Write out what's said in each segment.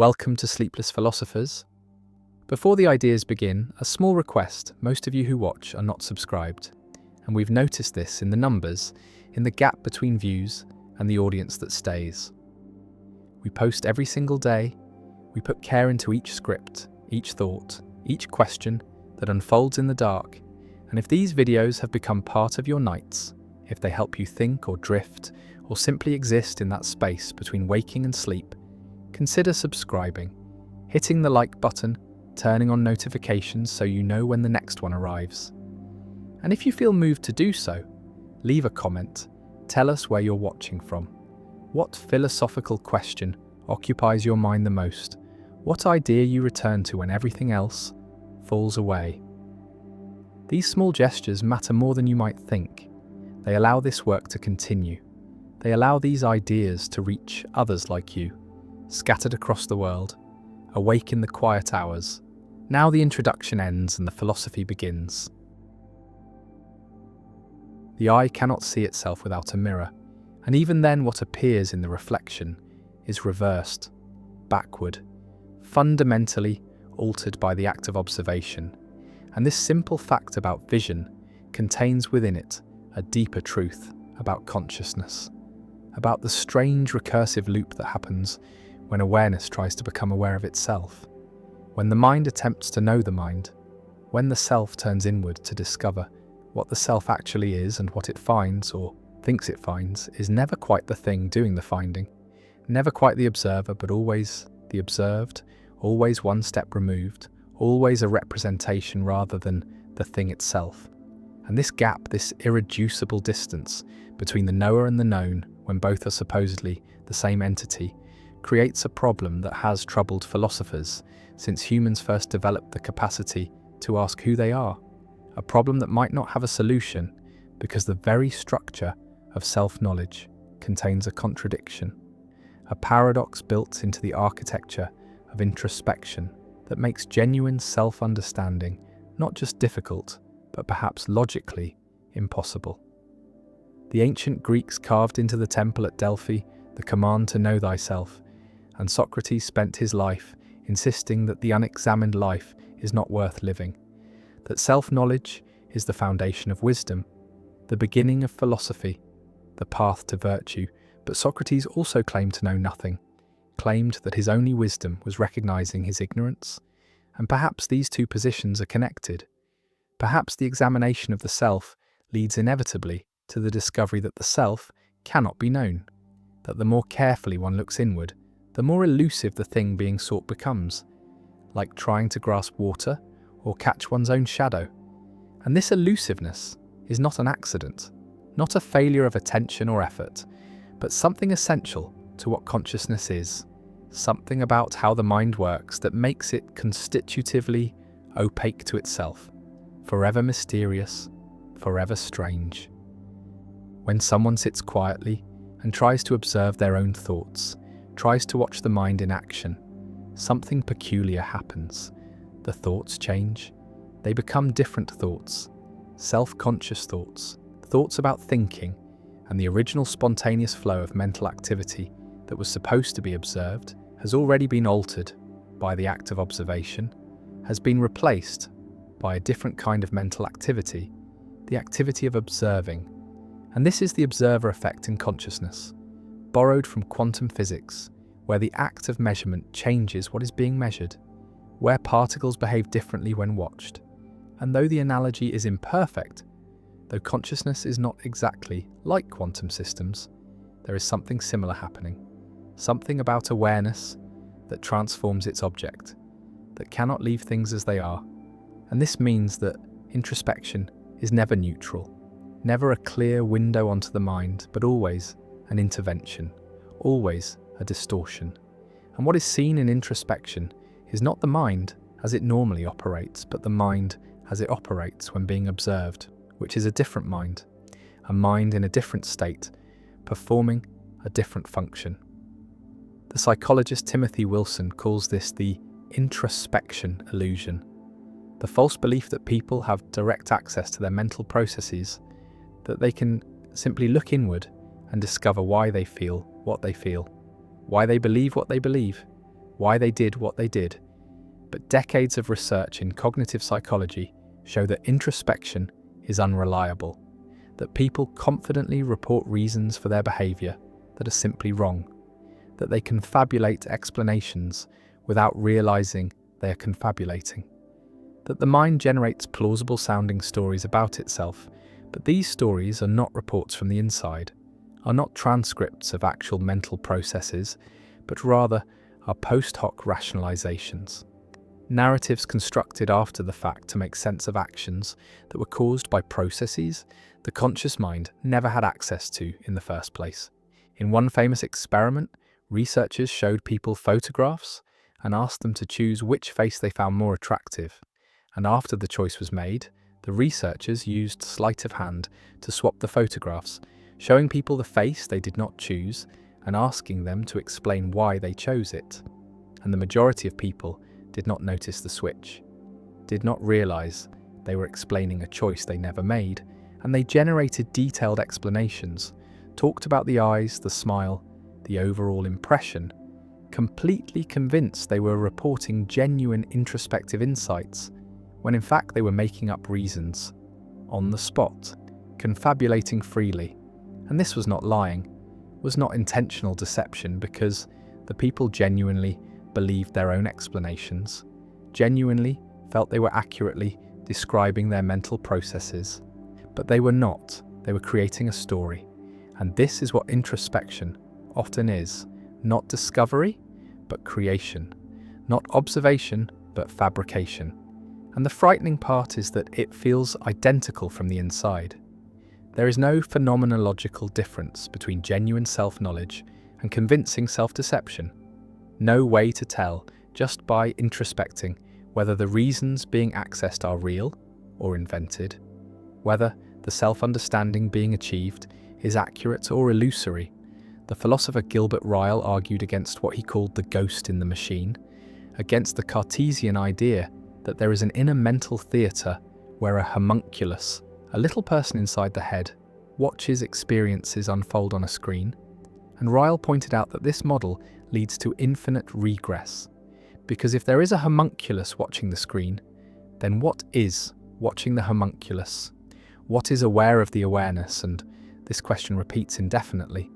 Welcome to Sleepless Philosophers. Before the ideas begin, a small request: most of you who watch are not subscribed, and we've noticed this in the numbers, in the gap between views and the audience that stays. We post every single day, we put care into each script, each thought, each question that unfolds in the dark, and if these videos have become part of your nights, if they help you think or drift, or simply exist in that space between waking and sleep, consider subscribing, hitting the like button, turning on notifications so you know when the next one arrives. And if you feel moved to do so, leave a comment, tell us where you're watching from. What philosophical question occupies your mind the most? What idea you return to when everything else falls away? These small gestures matter more than you might think. They allow this work to continue. They allow these ideas to reach others like you, scattered across the world, awake in the quiet hours. Now the introduction ends and the philosophy begins. The eye cannot see itself without a mirror, and even then what appears in the reflection is reversed, backward, fundamentally altered by the act of observation. And this simple fact about vision contains within it a deeper truth about consciousness, about the strange recursive loop that happens when awareness tries to become aware of itself, when the mind attempts to know the mind, when the self turns inward to discover what the self actually is, and what it finds, or thinks it finds, is never quite the thing doing the finding, never quite the observer, but always the observed, always one step removed, always a representation rather than the thing itself. And this gap, this irreducible distance between the knower and the known, when both are supposedly the same entity, creates a problem that has troubled philosophers since humans first developed the capacity to ask who they are. A problem that might not have a solution because the very structure of self-knowledge contains a contradiction, a paradox built into the architecture of introspection that makes genuine self-understanding not just difficult, but perhaps logically impossible. The ancient Greeks carved into the temple at Delphi the command to know thyself, and Socrates spent his life insisting that the unexamined life is not worth living, that self-knowledge is the foundation of wisdom, the beginning of philosophy, the path to virtue. But Socrates also claimed to know nothing, claimed that his only wisdom was recognizing his ignorance, and perhaps these two positions are connected. Perhaps the examination of the self leads inevitably to the discovery that the self cannot be known, that the more carefully one looks inward, the more elusive the thing being sought becomes, like trying to grasp water or catch one's own shadow. And this elusiveness is not an accident, not a failure of attention or effort, but something essential to what consciousness is, something about how the mind works that makes it constitutively opaque to itself, forever mysterious, forever strange. When someone sits quietly and tries to observe their own thoughts, tries to watch the mind in action, something peculiar happens. The thoughts change. They become different thoughts, self-conscious thoughts, thoughts about thinking, and the original spontaneous flow of mental activity that was supposed to be observed has already been altered by the act of observation, has been replaced by a different kind of mental activity, the activity of observing. And this is the observer effect in consciousness, borrowed from quantum physics, where the act of measurement changes what is being measured, where particles behave differently when watched. And though the analogy is imperfect, though consciousness is not exactly like quantum systems, there is something similar happening, something about awareness that transforms its object, that cannot leave things as they are. And this means that introspection is never neutral, never a clear window onto the mind, but always an intervention, always a distortion. And what is seen in introspection is not the mind as it normally operates, but the mind as it operates when being observed, which is a different mind, a mind in a different state, performing a different function. The psychologist Timothy Wilson calls this the introspection illusion, the false belief that people have direct access to their mental processes, that they can simply look inward and discover why they feel what they feel, why they believe what they believe, why they did what they did, but decades of research in cognitive psychology show that introspection is unreliable, that people confidently report reasons for their behavior that are simply wrong, that they confabulate explanations without realizing they are confabulating, that the mind generates plausible-sounding stories about itself, but these stories are not reports from the inside, are not transcripts of actual mental processes, but rather are post hoc rationalizations. Narratives constructed after the fact to make sense of actions that were caused by processes the conscious mind never had access to in the first place. In one famous experiment, researchers showed people photographs and asked them to choose which face they found more attractive. And after the choice was made, the researchers used sleight of hand to swap the photographs, showing people the face they did not choose and asking them to explain why they chose it. And the majority of people did not notice the switch, did not realize they were explaining a choice they never made, and they generated detailed explanations, talked about the eyes, the smile, the overall impression, completely convinced they were reporting genuine introspective insights, when in fact they were making up reasons, on the spot, confabulating freely. And this was not lying, was not intentional deception, because the people genuinely believed their own explanations, genuinely felt they were accurately describing their mental processes. But they were not, they were creating a story. And this is what introspection often is, not discovery, but creation, not observation, but fabrication. And the frightening part is that it feels identical from the inside. There is no phenomenological difference between genuine self-knowledge and convincing self-deception. No way to tell, just by introspecting, whether the reasons being accessed are real or invented, whether the self-understanding being achieved is accurate or illusory. The philosopher Gilbert Ryle argued against what he called the ghost in the machine, against the Cartesian idea that there is an inner mental theatre where a homunculus, a little person inside the head, watches experiences unfold on a screen. And Ryle pointed out that this model leads to infinite regress, because if there is a homunculus watching the screen, then what is watching the homunculus? What is aware of the awareness? And this question repeats indefinitely,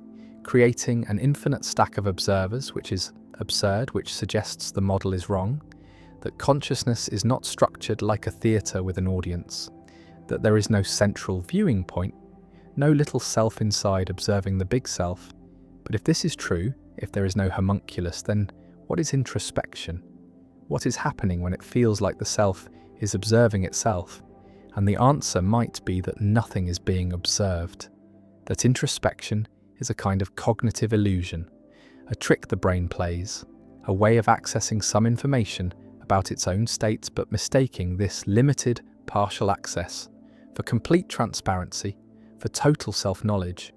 creating an infinite stack of observers, which is absurd, which suggests the model is wrong, that consciousness is not structured like a theatre with an audience, that there is no central viewing point, no little self inside observing the big self. But if this is true, if there is no homunculus, then what is introspection? What is happening when it feels like the self is observing itself? And the answer might be that nothing is being observed, that introspection is a kind of cognitive illusion, a trick the brain plays, a way of accessing some information about its own states but mistaking this limited, partial access for complete transparency, for total self-knowledge,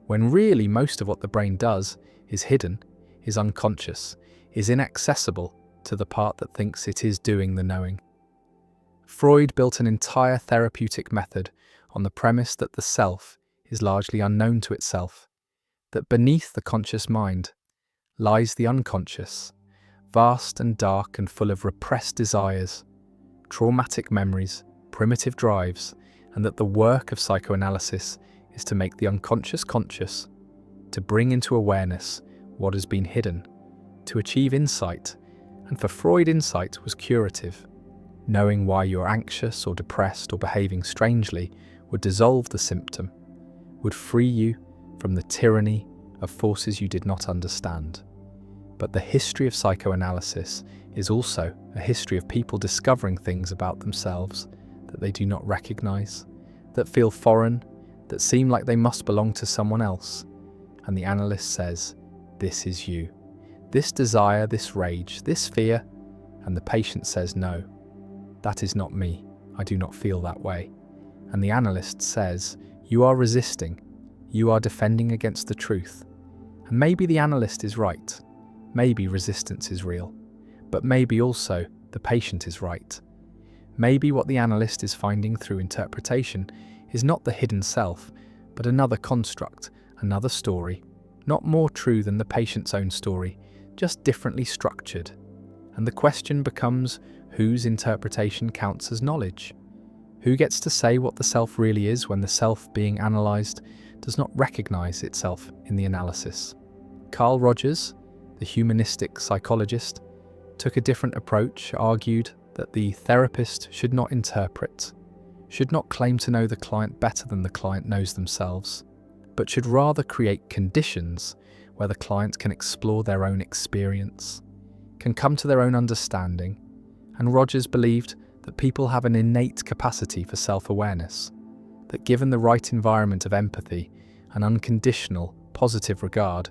when really most of what the brain does is hidden, is unconscious, is inaccessible to the part that thinks it is doing the knowing. Freud built an entire therapeutic method on the premise that the self is largely unknown to itself, that beneath the conscious mind lies the unconscious, vast and dark and full of repressed desires, traumatic memories, primitive drives, and that the work of psychoanalysis is to make the unconscious conscious, to bring into awareness what has been hidden, to achieve insight. And for Freud, insight was curative. Knowing why you're anxious or depressed or behaving strangely would dissolve the symptom, would free you from the tyranny of forces you did not understand. But the history of psychoanalysis is also a history of people discovering things about themselves that they do not recognize, that feel foreign, that seem like they must belong to someone else. And the analyst says, "This is you. This desire, this rage, this fear." And the patient says, "No, that is not me. I do not feel that way." And the analyst says, "You are resisting. You are defending against the truth." And maybe the analyst is right. Maybe resistance is real. But maybe also the patient is right. Maybe what the analyst is finding through interpretation is not the hidden self, but another construct, another story, not more true than the patient's own story, just differently structured. And the question becomes whose interpretation counts as knowledge? Who gets to say what the self really is when the self being analysed does not recognise itself in the analysis? Carl Rogers, the humanistic psychologist, took a different approach, argued that the therapist should not interpret, should not claim to know the client better than the client knows themselves, but should rather create conditions where the client can explore their own experience, can come to their own understanding. And Rogers believed that people have an innate capacity for self-awareness, that given the right environment of empathy and unconditional, positive regard,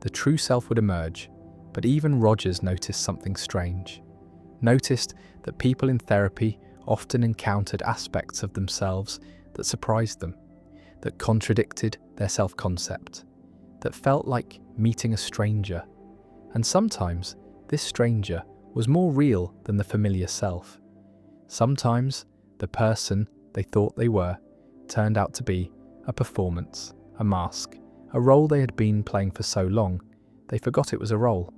the true self would emerge. But even Rogers noticed something strange. Noticed that people in therapy often encountered aspects of themselves that surprised them, that contradicted their self-concept, that felt like meeting a stranger. And sometimes this stranger was more real than the familiar self. Sometimes the person they thought they were turned out to be a performance, a mask, a role they had been playing for so long they forgot it was a role.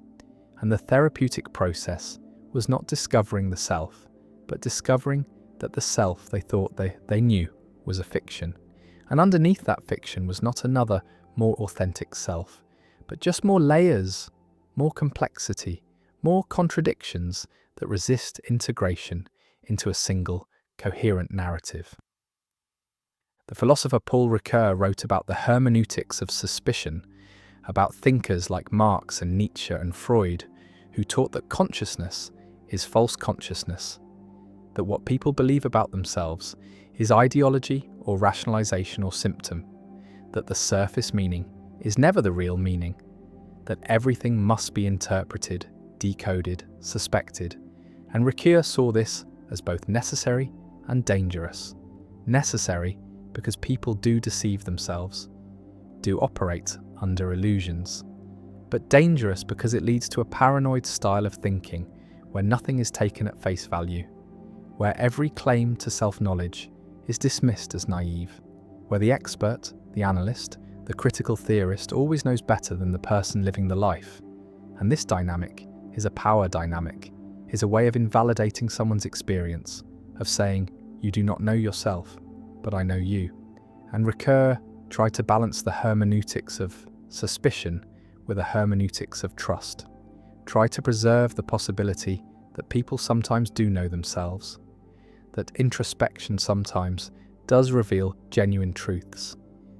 And the therapeutic process was not discovering the self, but discovering that the self they thought they knew was a fiction. And underneath that fiction was not another, more authentic self, but just more layers, more complexity, more contradictions that resist integration into a single, coherent narrative. The philosopher Paul Ricoeur wrote about the hermeneutics of suspicion, about thinkers like Marx and Nietzsche and Freud, who taught that consciousness is false consciousness, that what people believe about themselves is ideology or rationalization or symptom, that the surface meaning is never the real meaning, that everything must be interpreted, decoded, suspected. And Ricoeur saw this as both necessary and dangerous. Necessary because people do deceive themselves, do operate under illusions, but dangerous because it leads to a paranoid style of thinking where nothing is taken at face value, where every claim to self-knowledge is dismissed as naive, where the expert, the analyst, the critical theorist always knows better than the person living the life. And this dynamic is a power dynamic, is a way of invalidating someone's experience, of saying, you do not know yourself, but I know you. And Ricoeur tried to balance the hermeneutics of suspicion with a hermeneutics of trust, tried to preserve the possibility that people sometimes do know themselves, that introspection sometimes does reveal genuine truths.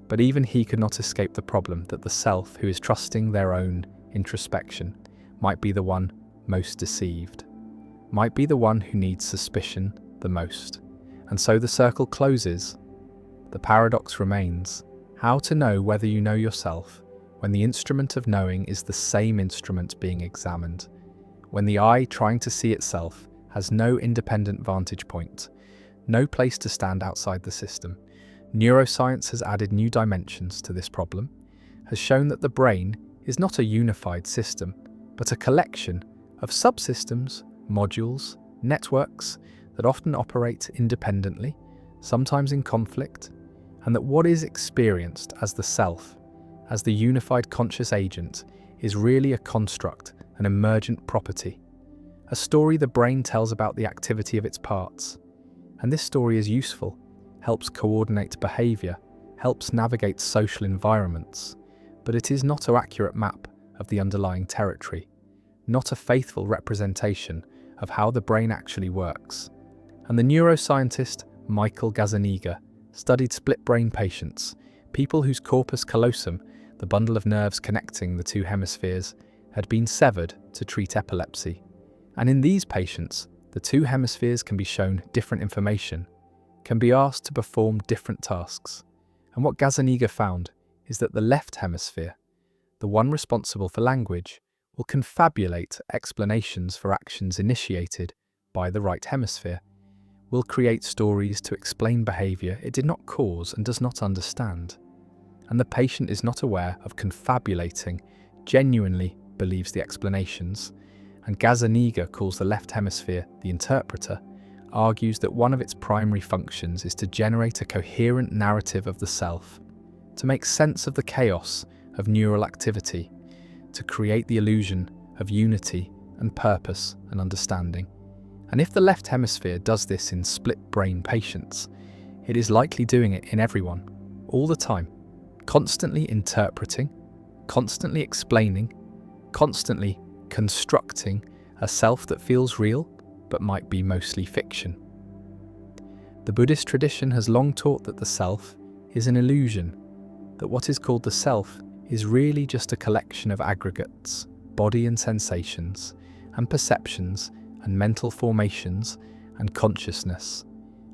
But even he could not escape the problem that the self who is trusting their own introspection might be the one most deceived, might be the one who needs suspicion the most. And so the circle closes. The paradox remains. How to know whether you know yourself when the instrument of knowing is the same instrument being examined, when the eye trying to see itself has no independent vantage point, no place to stand outside the system. Neuroscience has added new dimensions to this problem, has shown that the brain is not a unified system, but a collection of subsystems, modules, networks that often operate independently, sometimes in conflict, and that what is experienced as the self, as the unified conscious agent, is really a construct, an emergent property, a story the brain tells about the activity of its parts. And this story is useful, helps coordinate behaviour, helps navigate social environments, but it is not an accurate map of the underlying territory, not a faithful representation of how the brain actually works. And the neuroscientist Michael Gazzaniga studied split-brain patients, people whose corpus callosum, the bundle of nerves connecting the two hemispheres, had been severed to treat epilepsy. And in these patients, the two hemispheres can be shown different information, can be asked to perform different tasks. And what Gazzaniga found is that the left hemisphere, the one responsible for language, will confabulate explanations for actions initiated by the right hemisphere, will create stories to explain behaviour it did not cause and does not understand. And the patient is not aware of confabulating, genuinely believes the explanations, and Gazzaniga calls the left hemisphere the interpreter, argues that one of its primary functions is to generate a coherent narrative of the self, to make sense of the chaos of neural activity, to create the illusion of unity and purpose and understanding. And if the left hemisphere does this in split-brain patients, it is likely doing it in everyone, all the time, constantly interpreting, constantly explaining, constantly constructing a self that feels real but might be mostly fiction. The Buddhist tradition has long taught that the self is an illusion, that what is called the self is really just a collection of aggregates, body and sensations, and perceptions, and mental formations, and consciousness.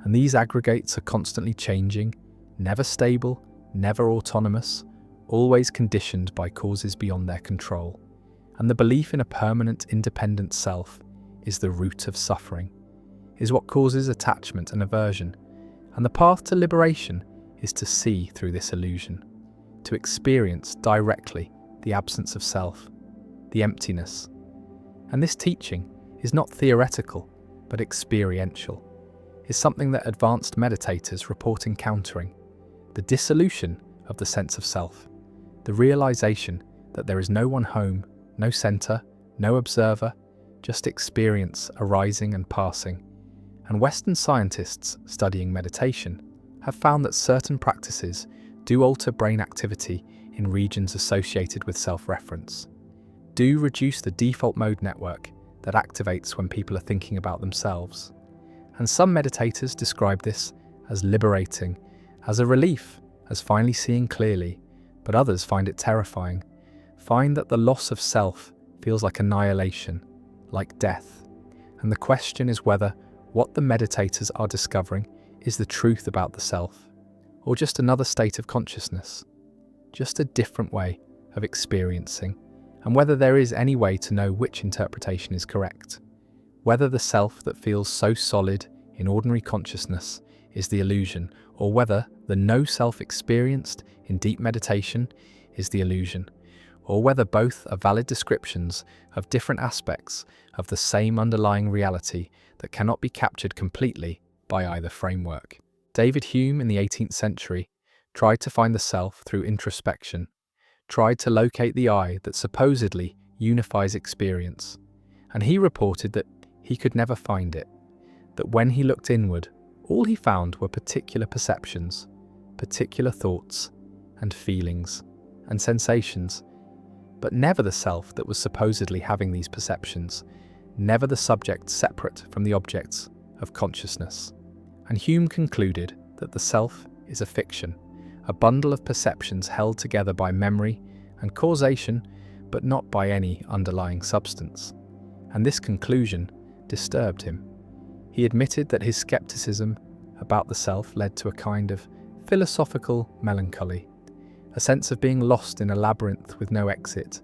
And these aggregates are constantly changing, never stable, never autonomous, always conditioned by causes beyond their control. And the belief in a permanent, independent self is the root of suffering, is what causes attachment and aversion. And the path to liberation is to see through this illusion, to experience directly the absence of self, the emptiness. And this teaching is not theoretical, but experiential, is something that advanced meditators report encountering, the dissolution of the sense of self, the realization that there is no one home, no center, no observer, just experience arising and passing. And Western scientists studying meditation have found that certain practices do alter brain activity in regions associated with self-reference, do reduce the default mode network that activates when people are thinking about themselves. And some meditators describe this as liberating, as a relief, as finally seeing clearly, but others find it terrifying, find that the loss of self feels like annihilation, like death. And the question is whether what the meditators are discovering is the truth about the self, or just another state of consciousness, just a different way of experiencing, and whether there is any way to know which interpretation is correct, whether the self that feels so solid in ordinary consciousness is the illusion, or whether the no self experienced in deep meditation is the illusion, or whether both are valid descriptions of different aspects of the same underlying reality that cannot be captured completely by either framework. David Hume in the 18th century tried to find the self through introspection, tried to locate the I that supposedly unifies experience, and he reported that he could never find it, that when he looked inward, all he found were particular perceptions, particular thoughts and feelings and sensations, but never the self that was supposedly having these perceptions, never the subject separate from the objects of consciousness. And Hume concluded that the self is a fiction, a bundle of perceptions held together by memory and causation, but not by any underlying substance. And this conclusion disturbed him. He admitted that his skepticism about the self led to a kind of philosophical melancholy, a sense of being lost in a labyrinth with no exit.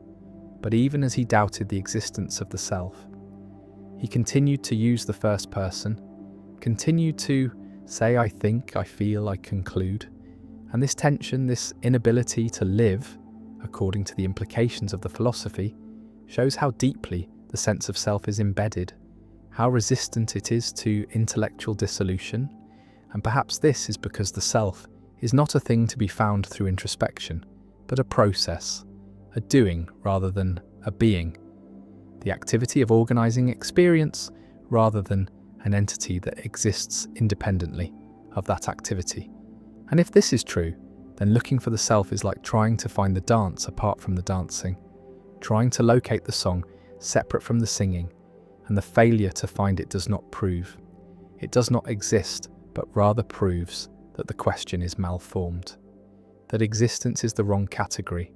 But even as he doubted the existence of the self, he continued to use the first person, continued to say, I think, I feel, I conclude. And this tension, this inability to live, according to the implications of the philosophy, shows how deeply the sense of self is embedded, how resistant it is to intellectual dissolution. And perhaps this is because the self is not a thing to be found through introspection, but a process, a doing rather than a being, the activity of organizing experience rather than an entity that exists independently of that activity. And if this is true, then looking for the self is like trying to find the dance apart from the dancing, trying to locate the song separate from the singing, and the failure to find it does not prove. It does not exist, but rather proves that the question is malformed, that existence is the wrong category,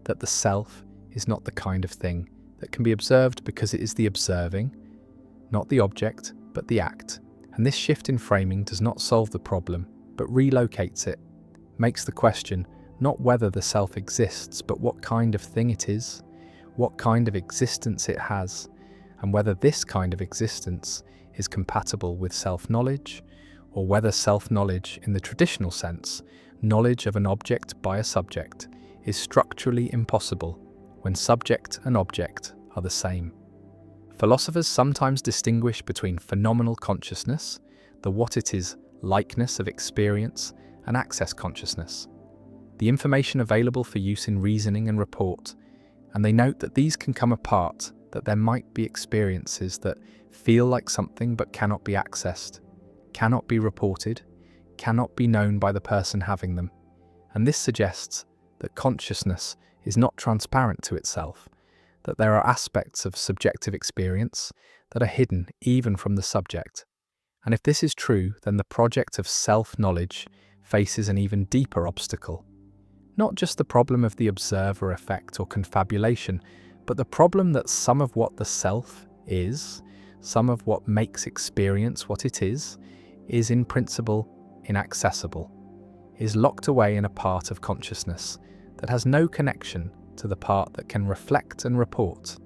that the self is not the kind of thing that can be observed because it is the observing, not the object, but the act. And this shift in framing does not solve the problem, but relocates it, makes the question not whether the self exists, but what kind of thing it is, what kind of existence it has, and whether this kind of existence is compatible with self-knowledge, or whether self-knowledge in the traditional sense, knowledge of an object by a subject, is structurally impossible when subject and object are the same. Philosophers sometimes distinguish between phenomenal consciousness, the what it is likeness of experience, and access consciousness, the information available for use in reasoning and report, and they note that these can come apart, that there might be experiences that feel like something but cannot be accessed, cannot be reported, cannot be known by the person having them. And this suggests that consciousness is not transparent to itself, that there are aspects of subjective experience that are hidden even from the subject. And if this is true, then the project of self-knowledge faces an even deeper obstacle. Not just the problem of the observer effect or confabulation, but the problem that some of what the self is, some of what makes experience what it is in principle inaccessible, is locked away in a part of consciousness that has no connection to the part that can reflect and report.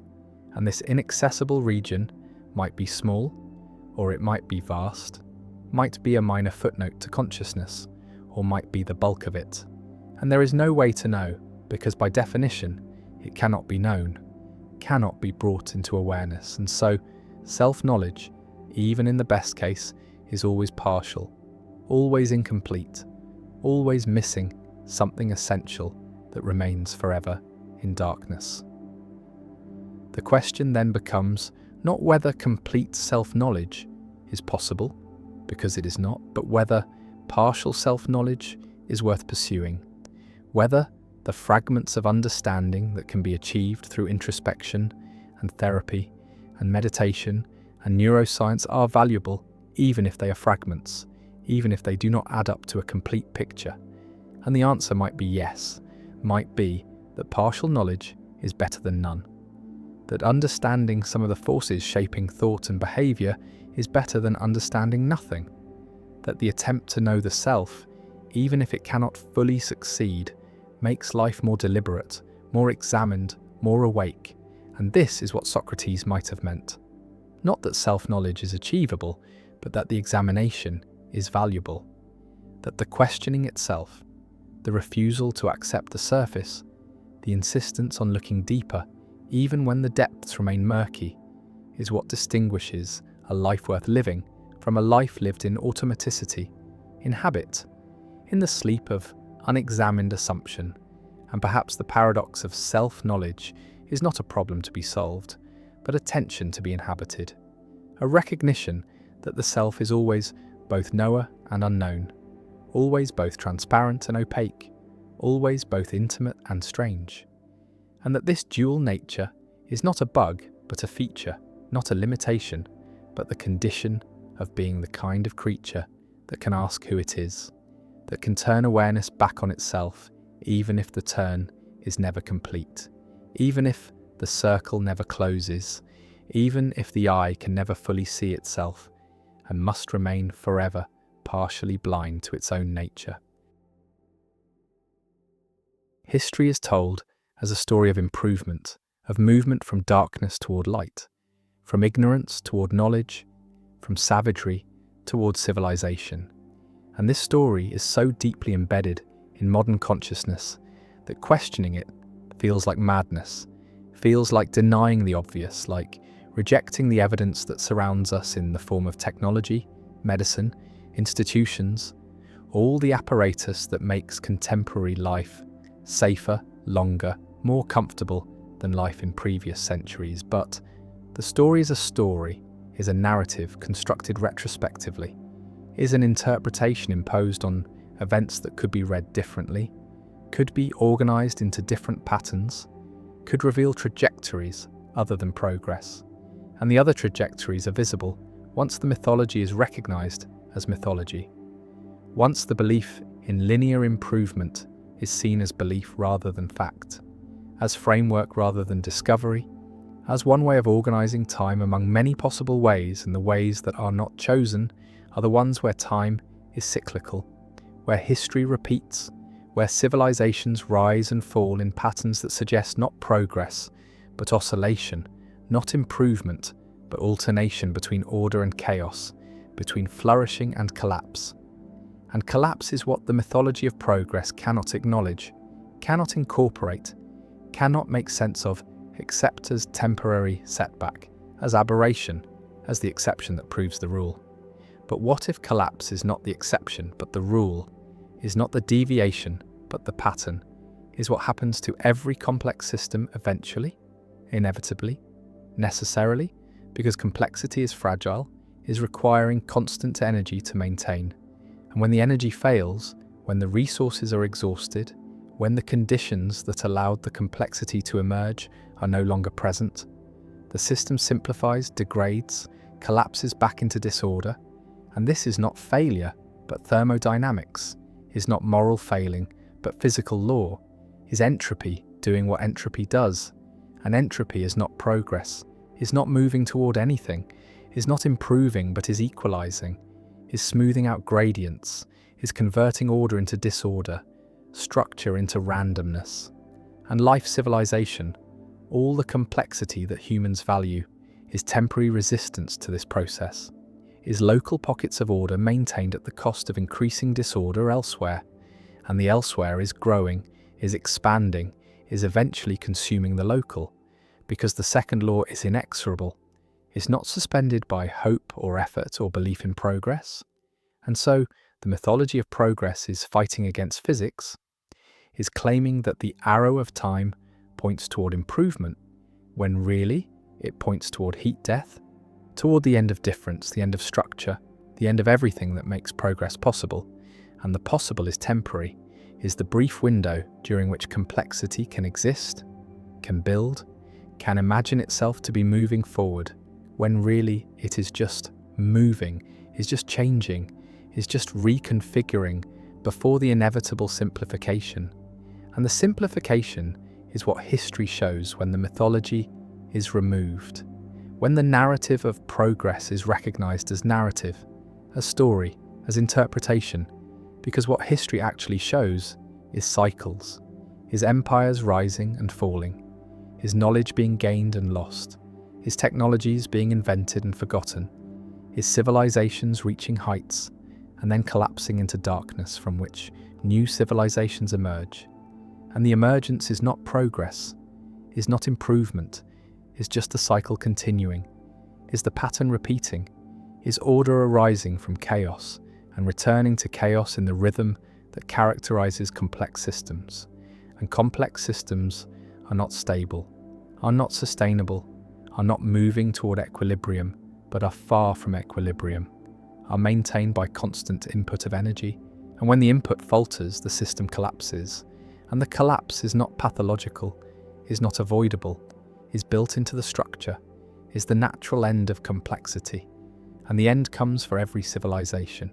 And this inaccessible region might be small, or it might be vast, might be a minor footnote to consciousness, or might be the bulk of it. And there is no way to know, because by definition, it cannot be known, cannot be brought into awareness. And so, self-knowledge, even in the best case, is always partial, always incomplete, always missing something essential that remains forever in darkness. The question then becomes not whether complete self-knowledge is possible, because it is not, but whether partial self-knowledge is worth pursuing, whether the fragments of understanding that can be achieved through introspection and therapy and meditation and neuroscience are valuable, even if they are fragments, even if they do not add up to a complete picture. And the answer might be yes, might be that partial knowledge is better than none, that understanding some of the forces shaping thought and behavior is better than understanding nothing, that the attempt to know the self, even if it cannot fully succeed, makes life more deliberate, more examined, more awake. And this is what Socrates might have meant. Not that self-knowledge is achievable, but that the examination is valuable, that the questioning itself, the refusal to accept the surface, the insistence on looking deeper, even when the depths remain murky, is what distinguishes a life worth living from a life lived in automaticity, in habit, in the sleep of unexamined assumption. And perhaps the paradox of self-knowledge is not a problem to be solved, but a tension to be inhabited, a recognition that the self is always both knower and unknown, always both transparent and opaque, always both intimate and strange, and that this dual nature is not a bug, but a feature, not a limitation, but the condition of being the kind of creature that can ask who it is, that can turn awareness back on itself, even if the turn is never complete, even if the circle never closes, even if the eye can never fully see itself, and must remain forever partially blind to its own nature. History is told as a story of improvement, of movement from darkness toward light, from ignorance toward knowledge, from savagery toward civilization. And this story is so deeply embedded in modern consciousness that questioning it feels like madness, feels like denying the obvious, like rejecting the evidence that surrounds us in the form of technology, medicine, institutions, all the apparatus that makes contemporary life safer, longer, more comfortable than life in previous centuries. But the story is a story, is a narrative constructed retrospectively, is an interpretation imposed on events that could be read differently, could be organized into different patterns, could reveal trajectories other than progress. And the other trajectories are visible once the mythology is recognized as mythology. Once the belief in linear improvement is seen as belief rather than fact, as framework rather than discovery, as one way of organizing time among many possible ways, and the ways that are not chosen are the ones where time is cyclical, where history repeats, where civilizations rise and fall in patterns that suggest not progress, but oscillation, not improvement, but alternation between order and chaos, between flourishing and collapse. And collapse is what the mythology of progress cannot acknowledge, cannot incorporate, cannot make sense of, except as temporary setback, as aberration, as the exception that proves the rule. But what if collapse is not the exception but the rule, is not the deviation but the pattern, is what happens to every complex system eventually, inevitably, necessarily, because complexity is fragile, is requiring constant energy to maintain. And when the energy fails, when the resources are exhausted, when the conditions that allowed the complexity to emerge are no longer present, the system simplifies, degrades, collapses back into disorder. And this is not failure, but thermodynamics, is not moral failing, but physical law, is entropy doing what entropy does. And entropy is not progress, is not moving toward anything, is not improving but is equalizing, is smoothing out gradients, is converting order into disorder, structure into randomness. And life civilization, all the complexity that humans value, is temporary resistance to this process, is local pockets of order maintained at the cost of increasing disorder elsewhere. And the elsewhere is growing, is expanding, is eventually consuming the local, because the second law is inexorable, is not suspended by hope or effort or belief in progress. And so, the mythology of progress is fighting against physics, is claiming that the arrow of time points toward improvement, when really it points toward heat death, toward the end of difference, the end of structure, the end of everything that makes progress possible. And the possible is temporary, is the brief window during which complexity can exist, can build, can imagine itself to be moving forward, when really it is just moving, is just changing, is just reconfiguring before the inevitable simplification. And the simplification is what history shows when the mythology is removed, when the narrative of progress is recognized as narrative, as story, as interpretation, because what history actually shows is cycles, is empires rising and falling, is knowledge being gained and lost, is technologies being invented and forgotten, is civilizations reaching heights and then collapsing into darkness from which new civilizations emerge. And the emergence is not progress, is not improvement, is just the cycle continuing, is the pattern repeating, is order arising from chaos and returning to chaos in the rhythm that characterizes complex systems. And complex systems are not stable, are not sustainable, are not moving toward equilibrium, but are far from equilibrium, are maintained by constant input of energy. And when the input falters, the system collapses. And the collapse is not pathological, is not avoidable, is built into the structure, is the natural end of complexity. And the end comes for every civilization,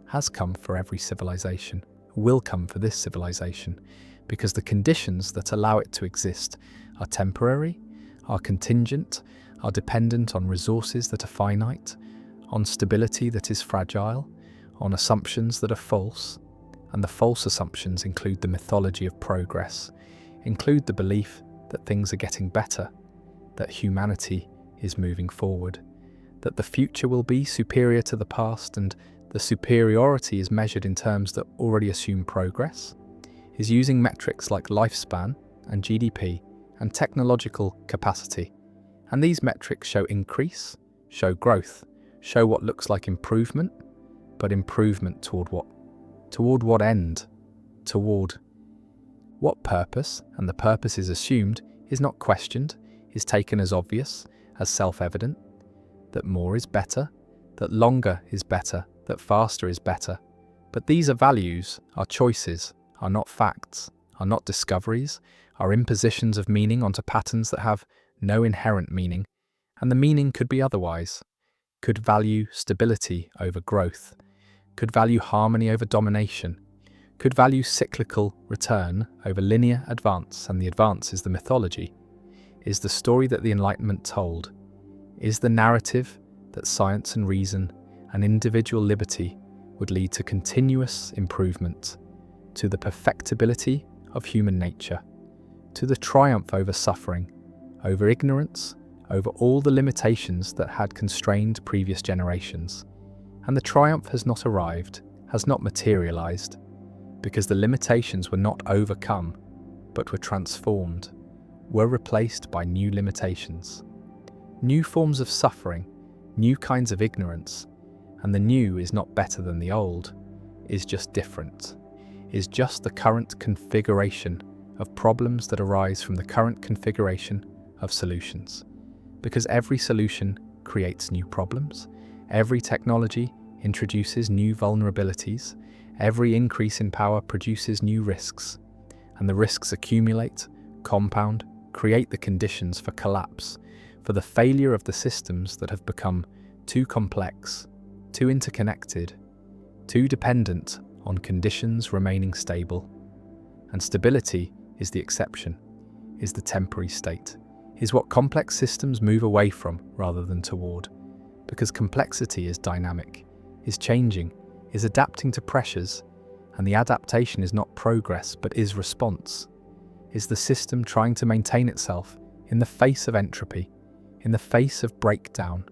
has come for every civilization, will come for this civilization, because the conditions that allow it to exist are temporary, are contingent, are dependent on resources that are finite, on stability that is fragile, on assumptions that are false. And the false assumptions include the mythology of progress, include the belief that things are getting better, that humanity is moving forward, that the future will be superior to the past, and the superiority is measured in terms that already assume progress, is using metrics like lifespan and GDP and technological capacity. And these metrics show increase, show growth, show what looks like improvement, but improvement toward what? Toward what end? Toward what purpose? And the purpose is assumed, is not questioned, is taken as obvious, as self-evident, that more is better, that longer is better, that faster is better. But these are values, are choices, are not facts, are not discoveries, are impositions of meaning onto patterns that have no inherent meaning, and the meaning could be otherwise, could value stability over growth, could value harmony over domination, could value cyclical return over linear advance, and the advance is the mythology, is the story that the Enlightenment told, is the narrative that science and reason and individual liberty would lead to continuous improvement, to the perfectibility of human nature, to the triumph over suffering, over ignorance, over all the limitations that had constrained previous generations. And the triumph has not arrived, has not materialized, because the limitations were not overcome, but were transformed, were replaced by new limitations, new forms of suffering, new kinds of ignorance. And the new is not better than the old, is just different, is just the current configuration of problems that arise from the current configuration of solutions. Because every solution creates new problems, every technology introduces new vulnerabilities, every increase in power produces new risks, and the risks accumulate, compound, create the conditions for collapse, for the failure of the systems that have become too complex, too interconnected, too dependent on conditions remaining stable. And stability is the exception, is the temporary state, is what complex systems move away from rather than toward. Because complexity is dynamic, is changing, is adapting to pressures, and the adaptation is not progress but is response, is the system trying to maintain itself in the face of entropy, in the face of breakdown,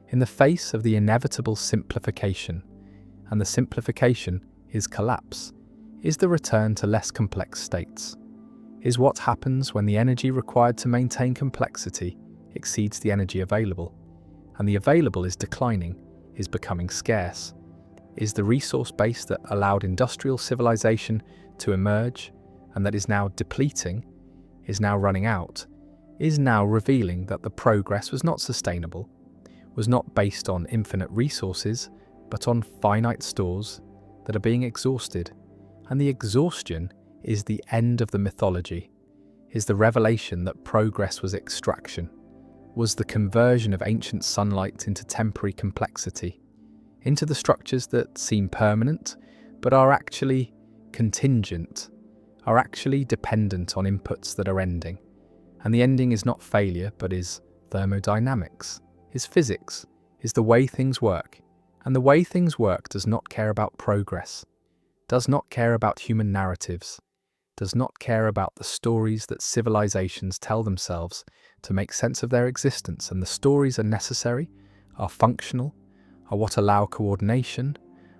in the face of the inevitable simplification. And the simplification is collapse, is the return to less complex states, is what happens when the energy required to maintain complexity exceeds the energy available, and the available is declining, is becoming scarce, is the resource base that allowed industrial civilization to emerge and that is now depleting, is now running out, is now revealing that the progress was not sustainable, was not based on infinite resources, but on finite stores that are being exhausted. And the exhaustion is the end of the mythology, is the revelation that progress was extraction, was the conversion of ancient sunlight into temporary complexity, into the structures that seem permanent, but are actually contingent, are actually dependent on inputs that are ending. And the ending is not failure, but is thermodynamics, is physics, is the way things work. And the way things work does not care about progress, does not care about human narratives, does not care about the stories that civilizations tell themselves to make sense of their existence. And the stories are necessary, are functional, are what allow coordination,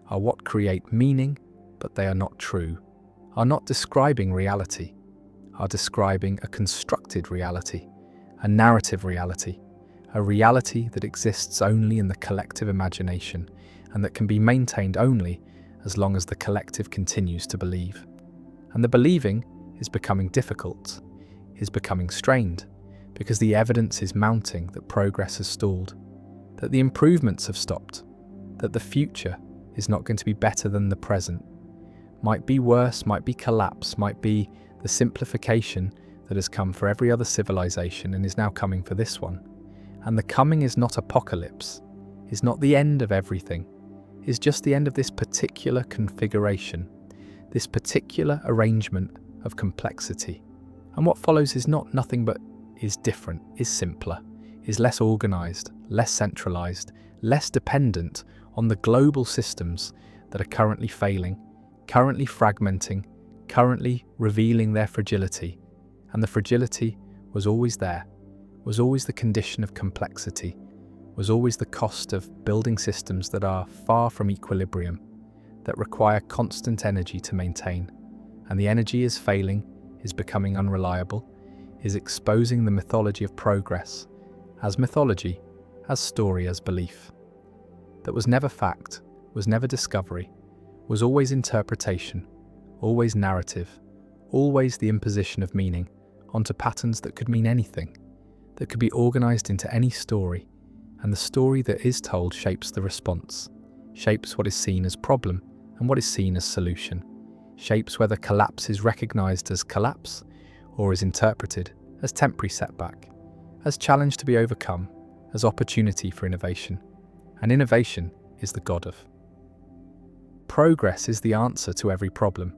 are what create meaning, but they are not true, are not describing reality, are describing a constructed reality, a narrative reality, a reality that exists only in the collective imagination and that can be maintained only as long as the collective continues to believe. And the believing is becoming difficult, is becoming strained, because the evidence is mounting that progress has stalled, that the improvements have stopped, that the future is not going to be better than the present, might be worse, might be collapse, might be the simplification that has come for every other civilization and is now coming for this one. And the coming is not apocalypse, is not the end of everything, is just the end of this particular configuration, this particular arrangement of complexity. And what follows is not nothing but is different, is simpler, is less organized, less centralized, less dependent on the global systems that are currently failing, currently fragmenting, currently revealing their fragility. And the fragility was always there, was always the condition of complexity, was always the cost of building systems that are far from equilibrium, that require constant energy to maintain. And the energy is failing, is becoming unreliable, is exposing the mythology of progress as mythology, as story, as belief. That was never fact, was never discovery, was always interpretation, always narrative, always the imposition of meaning onto patterns that could mean anything, that could be organized into any story, and the story that is told shapes the response, shapes what is seen as problem and what is seen as solution, shapes whether collapse is recognized as collapse or is interpreted as temporary setback, as challenge to be overcome, as opportunity for innovation. And innovation is the god of. Progress is the answer to every problem,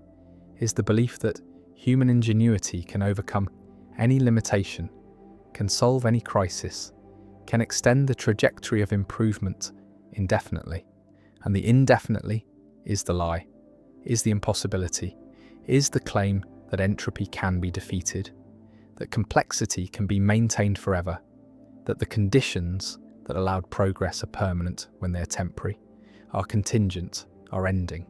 is the belief that human ingenuity can overcome any limitation, can solve any crisis, can extend the trajectory of improvement indefinitely. And the indefinitely is the lie, is the impossibility, is the claim that entropy can be defeated, that complexity can be maintained forever, that the conditions that allowed progress are permanent when they are temporary, are contingent, are ending.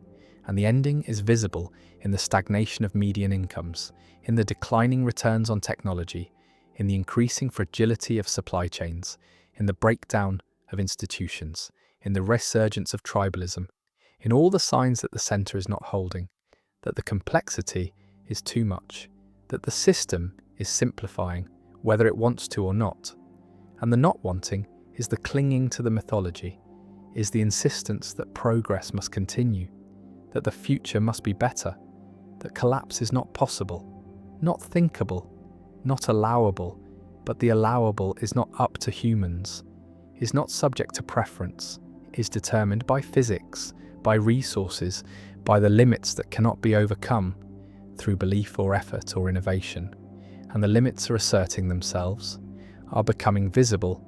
And the ending is visible in the stagnation of median incomes, in the declining returns on technology, in the increasing fragility of supply chains, in the breakdown of institutions, in the resurgence of tribalism, in all the signs that the center is not holding, that the complexity is too much, that the system is simplifying, whether it wants to or not. And the not wanting is the clinging to the mythology, is the insistence that progress must continue, that the future must be better, that collapse is not possible, not thinkable, not allowable, but the allowable is not up to humans, is not subject to preference, is determined by physics, by resources, by the limits that cannot be overcome through belief or effort or innovation. And the limits are asserting themselves, are becoming visible,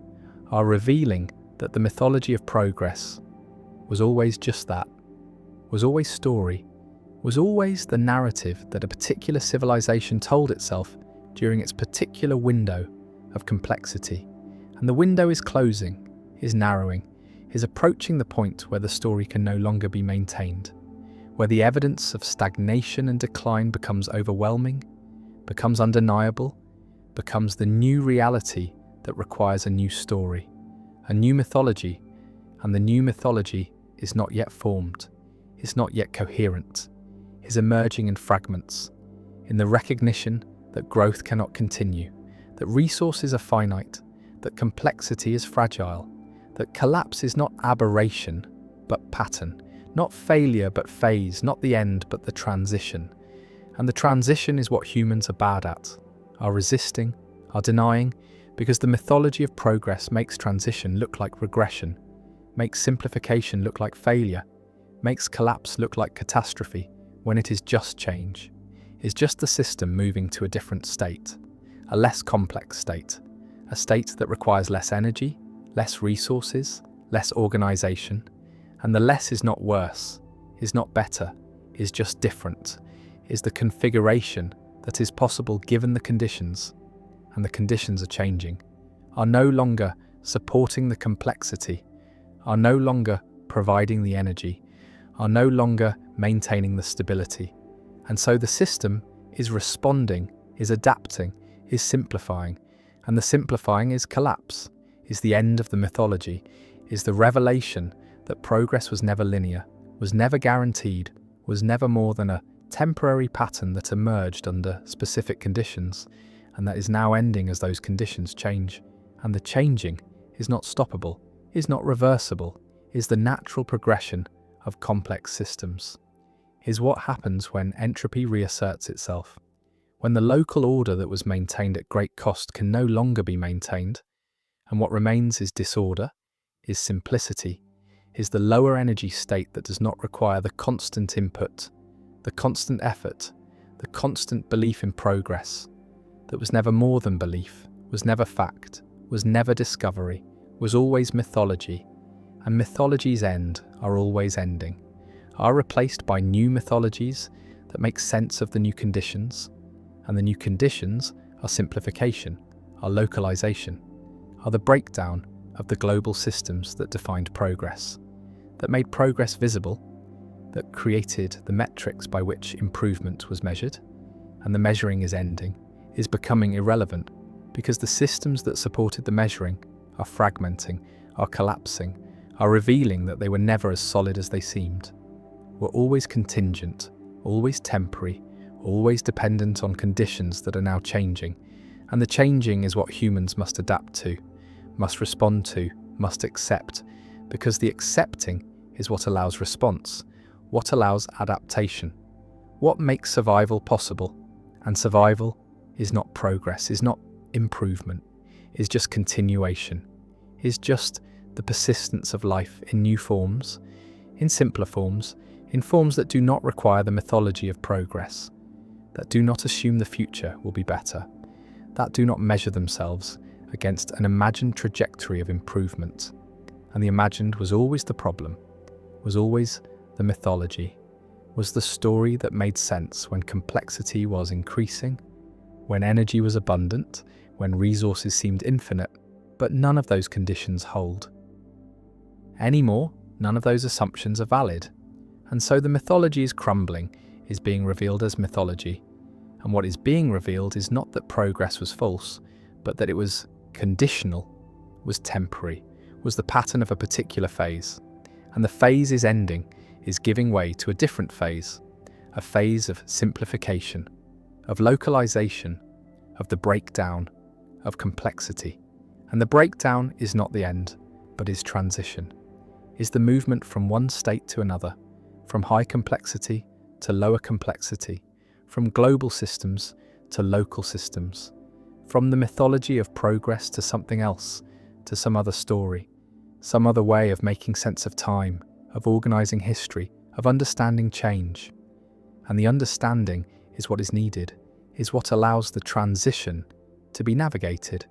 are revealing that the mythology of progress was always just that, was always story, was always the narrative that a particular civilization told itself during its particular window of complexity. And the window is closing, is narrowing, is approaching the point where the story can no longer be maintained, where the evidence of stagnation and decline becomes overwhelming, becomes undeniable, becomes the new reality that requires a new story, a new mythology, and the new mythology is not yet formed, is not yet coherent, is emerging in fragments, in the recognition that growth cannot continue, that resources are finite, that complexity is fragile, that collapse is not aberration, but pattern, not failure but phase, not the end but the transition. And the transition is what humans are bad at, are resisting, are denying, because the mythology of progress makes transition look like regression, makes simplification look like failure, makes collapse look like catastrophe, when it is just change, is just the system moving to a different state, a less complex state, a state that requires less energy, less resources, less organization, and the less is not worse, is not better, is just different, is the configuration that is possible given the conditions, and the conditions are changing, are no longer supporting the complexity, are no longer providing the energy, are no longer maintaining the stability. And so the system is responding, is adapting, is simplifying, and the simplifying is collapse, is the end of the mythology, is the revelation that progress was never linear, was never guaranteed, was never more than a temporary pattern that emerged under specific conditions, and that is now ending as those conditions change. And the changing is not stoppable, is not reversible, is the natural progression of complex systems, is what happens when entropy reasserts itself, when the local order that was maintained at great cost can no longer be maintained, and what remains is disorder, is simplicity, is the lower energy state that does not require the constant input, the constant effort, the constant belief in progress, that was never more than belief, was never fact, was never discovery, was always mythology, and mythologies end, are always ending, are replaced by new mythologies that make sense of the new conditions, and the new conditions are simplification, are localization, are the breakdown of the global systems that defined progress, that made progress visible, that created the metrics by which improvement was measured, and the measuring is ending, is becoming irrelevant because the systems that supported the measuring are fragmenting, are collapsing, are revealing that they were never as solid as they seemed, were always contingent, always temporary, always dependent on conditions that are now changing, and the changing is what humans must adapt to, must respond to, must accept, because the accepting is what allows response, what allows adaptation, what makes survival possible, and survival is not progress, is not improvement, is just continuation, is just the persistence of life in new forms, in simpler forms, in forms that do not require the mythology of progress, that do not assume the future will be better, that do not measure themselves against an imagined trajectory of improvement. And the imagined was always the problem, was always the mythology, was the story that made sense when complexity was increasing, when energy was abundant, when resources seemed infinite, but none of those conditions hold. Anymore, none of those assumptions are valid. And so the mythology is crumbling, is being revealed as mythology. And what is being revealed is not that progress was false, but that it was conditional, was temporary, was the pattern of a particular phase. And the phase is ending, is giving way to a different phase, a phase of simplification, of localization, of the breakdown, of complexity. And the breakdown is not the end, but is transition, is the movement from one state to another, from high complexity to lower complexity, from global systems to local systems, from the mythology of progress to something else, to some other story, some other way of making sense of time, of organizing history, of understanding change. And the understanding is what is needed, is what allows the transition to be navigated,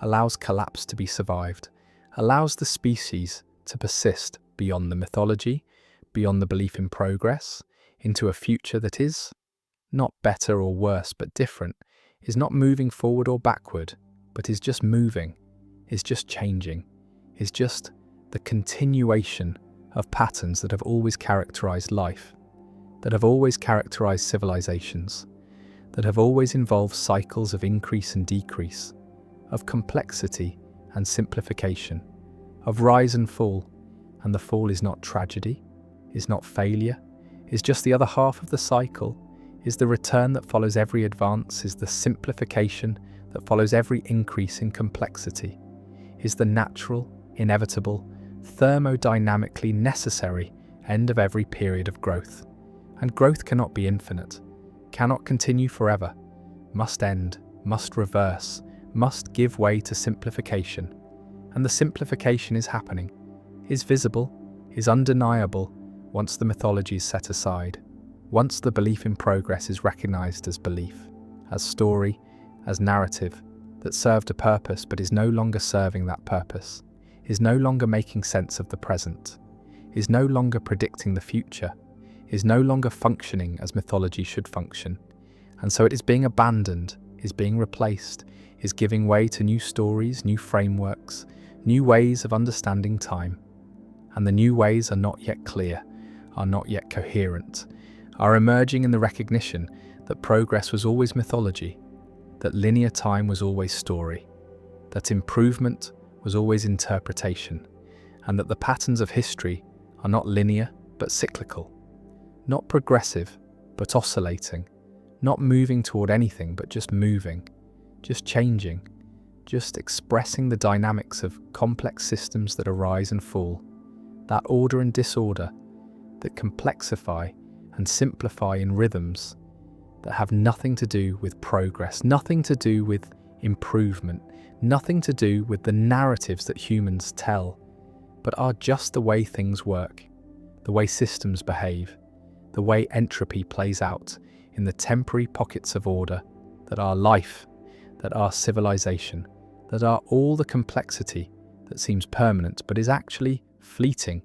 allows collapse to be survived, allows the species to persist beyond the mythology, beyond the belief in progress, into a future that is not better or worse but different, is not moving forward or backward, but is just moving, is just changing, is just the continuation of patterns that have always characterized life, that have always characterized civilizations, that have always involved cycles of increase and decrease, of complexity and simplification, of rise and fall. And the fall is not tragedy, is not failure, is just the other half of the cycle, is the return that follows every advance, is the simplification that follows every increase in complexity, is the natural, inevitable, thermodynamically necessary end of every period of growth. And growth cannot be infinite, cannot continue forever, must end, must reverse, must give way to simplification. And the simplification is happening, is visible, is undeniable once the mythology is set aside, once the belief in progress is recognized as belief, as story, as narrative that served a purpose but is no longer serving that purpose, is no longer making sense of the present, is no longer predicting the future, is no longer functioning as mythology should function, and so it is being abandoned, is being replaced, is giving way to new stories, new frameworks, new ways of understanding time. And the new ways are not yet clear, are not yet coherent, are emerging in the recognition that progress was always mythology, that linear time was always story, that improvement was always interpretation, and that the patterns of history are not linear but cyclical, not progressive but oscillating, not moving toward anything but just moving, just changing, just expressing the dynamics of complex systems that arise and fall, that order and disorder, that complexify and simplify in rhythms that have nothing to do with progress, nothing to do with improvement, nothing to do with the narratives that humans tell, but are just the way things work, the way systems behave, the way entropy plays out in the temporary pockets of order that are life, that are civilization, that are all the complexity that seems permanent but is actually fleeting,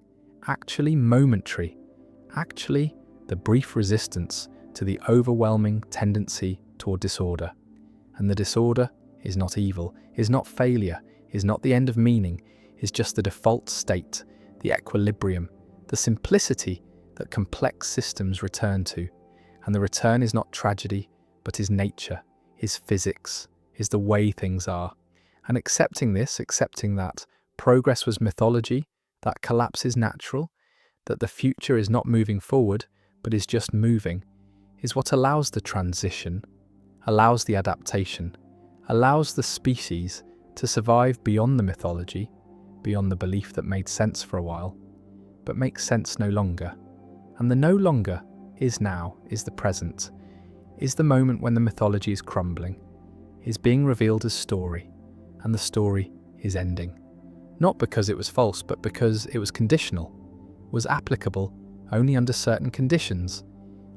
actually momentary, actually the brief resistance to the overwhelming tendency toward disorder. And the disorder is not evil, is not failure, is not the end of meaning, is just the default state, the equilibrium, the simplicity that complex systems return to. And the return is not tragedy, but is nature, is physics, is the way things are. And accepting this, accepting that progress was mythology, that collapse is natural, that the future is not moving forward, but is just moving, is what allows the transition, allows the adaptation, allows the species to survive beyond the mythology, beyond the belief that made sense for a while, but makes sense no longer. And the no longer is now, is the present, is the moment when the mythology is crumbling, is being revealed as story, and the story is ending. Not because it was false, but because it was conditional, was applicable only under certain conditions,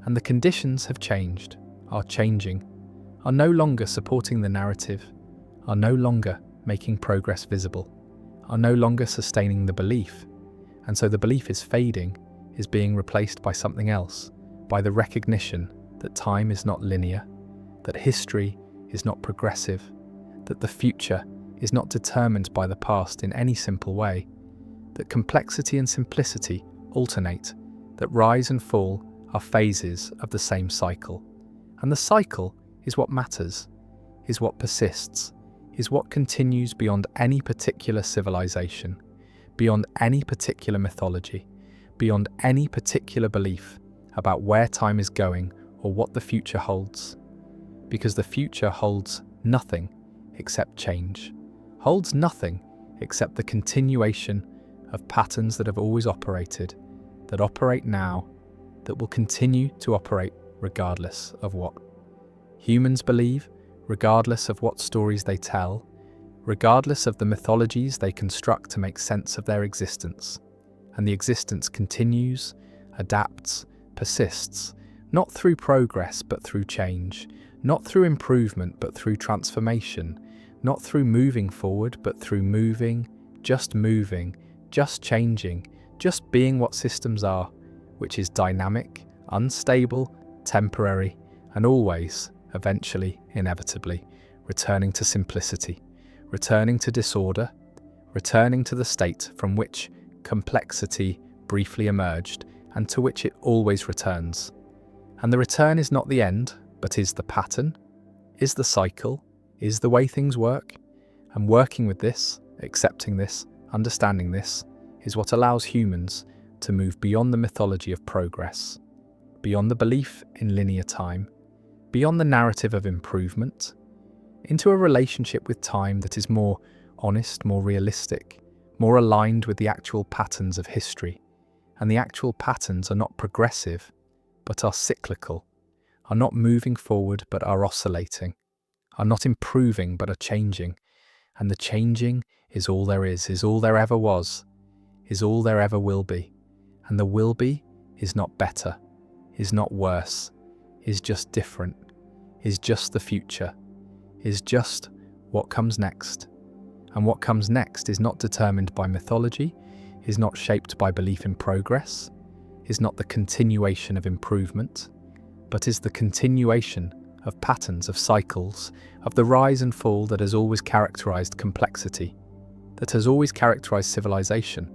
and the conditions have changed, are changing, are no longer supporting the narrative, are no longer making progress visible, are no longer sustaining the belief, and so the belief is fading, is being replaced by something else, by the recognition that time is not linear, that history is not progressive, that the future is not determined by the past in any simple way, that complexity and simplicity alternate, that rise and fall are phases of the same cycle. And the cycle is what matters, is what persists, is what continues beyond any particular civilization, beyond any particular mythology, beyond any particular belief about where time is going or what the future holds. because the future holds nothing except change, holds nothing except the continuation of patterns that have always operated, that operate now, that will continue to operate regardless of what humans believe, regardless of what stories they tell, regardless of the mythologies they construct to make sense of their existence. And the existence continues, adapts, persists, not through progress but through change, not through improvement but through transformation, not through moving forward but through moving, just changing, just being what systems are, which is dynamic, unstable, temporary, and always, eventually, inevitably, returning to simplicity, returning to disorder, returning to the state from which complexity briefly emerged and to which it always returns. And the return is not the end, but is the pattern, is the cycle, is the way things work. And working with this, accepting this, understanding this, is what allows humans to move beyond the mythology of progress, beyond the belief in linear time, beyond the narrative of improvement, into a relationship with time that is more honest, more realistic, more aligned with the actual patterns of history. And the actual patterns are not progressive, but are cyclical, are not moving forward but are oscillating, are not improving but are changing. And the changing is all there is all there ever was, is all there ever will be. And the will be is not better, is not worse, is just different, is just the future, is just what comes next. And what comes next is not determined by mythology, is not shaped by belief in progress, is not the continuation of improvement, but is the continuation of patterns, of cycles, of the rise and fall that has always characterized complexity, that has always characterized civilization,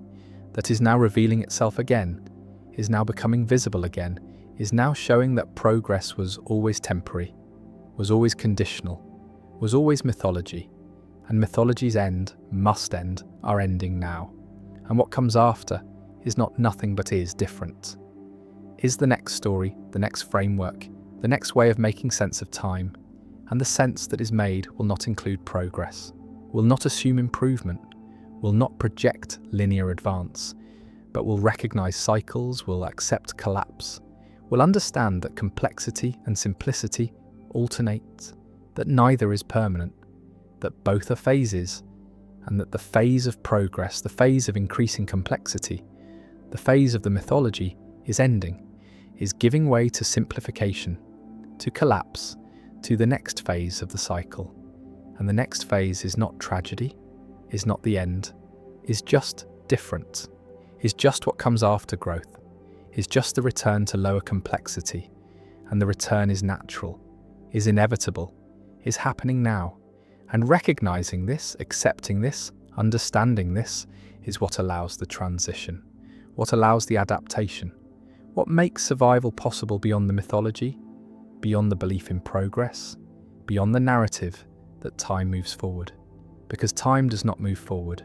that is now revealing itself again, is now becoming visible again, is now showing that progress was always temporary, was always conditional, was always mythology, and mythology's must end, are ending now. And what comes after is not nothing but is different. Is the next story, the next framework, the next way of making sense of time, and the sense that is made will not include progress, will not assume improvement, will not project linear advance, but will recognize cycles, will accept collapse, will understand that complexity and simplicity alternate, that neither is permanent, that both are phases, and that the phase of progress, the phase of increasing complexity, the phase of the mythology is ending, is giving way to simplification, to collapse, to the next phase of the cycle. And the next phase is not tragedy, is not the end, is just different, is just what comes after growth, is just the return to lower complexity. And the return is natural, is inevitable, is happening now. And recognizing this, accepting this, understanding this is what allows the transition, what allows the adaptation, what makes survival possible beyond the mythology, beyond the belief in progress, beyond the narrative that time moves forward. Because time does not move forward,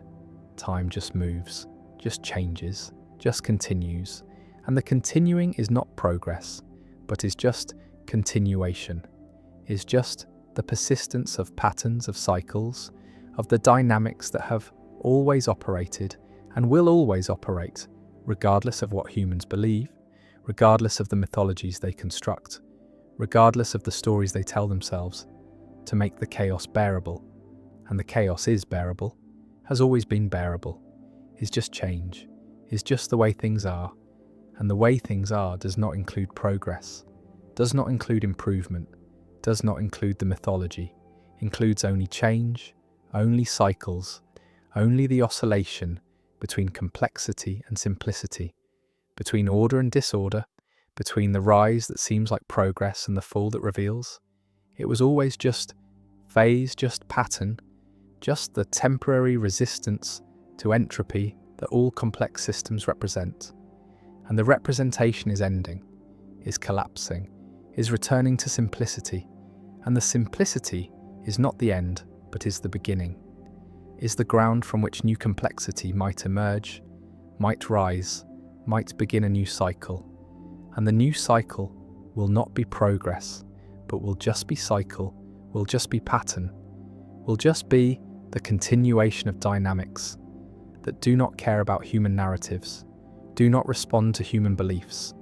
time just moves, just changes, just continues. And the continuing is not progress, but is just continuation, is just the persistence of patterns, of cycles, of the dynamics that have always operated and will always operate, regardless of what humans believe, regardless of the mythologies they construct, regardless of the stories they tell themselves, to make the chaos bearable. And the chaos is bearable, has always been bearable, is just change, is just the way things are. And the way things are does not include progress, does not include improvement, does not include the mythology, includes only change, only cycles, only the oscillation between complexity and simplicity, between order and disorder, between the rise that seems like progress and the fall that reveals. It was always just phase, just pattern, just the temporary resistance to entropy that all complex systems represent. And the representation is ending, is collapsing, is returning to simplicity. And the simplicity is not the end, but is the beginning, is the ground from which new complexity might emerge, might rise, might begin a new cycle. And the new cycle will not be progress, but will just be cycle, will just be pattern, will just be the continuation of dynamics that do not care about human narratives, do not respond to human beliefs,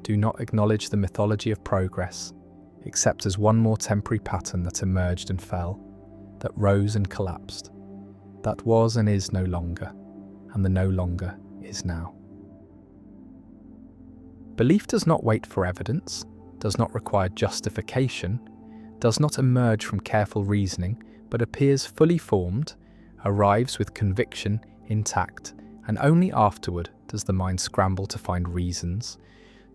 do not acknowledge the mythology of progress, except as one more temporary pattern that emerged and fell, that rose and collapsed, that was and is no longer, and the no longer is now. Belief does not wait for evidence, does not require justification, does not emerge from careful reasoning, but appears fully formed, arrives with conviction intact, and only afterward does the mind scramble to find reasons,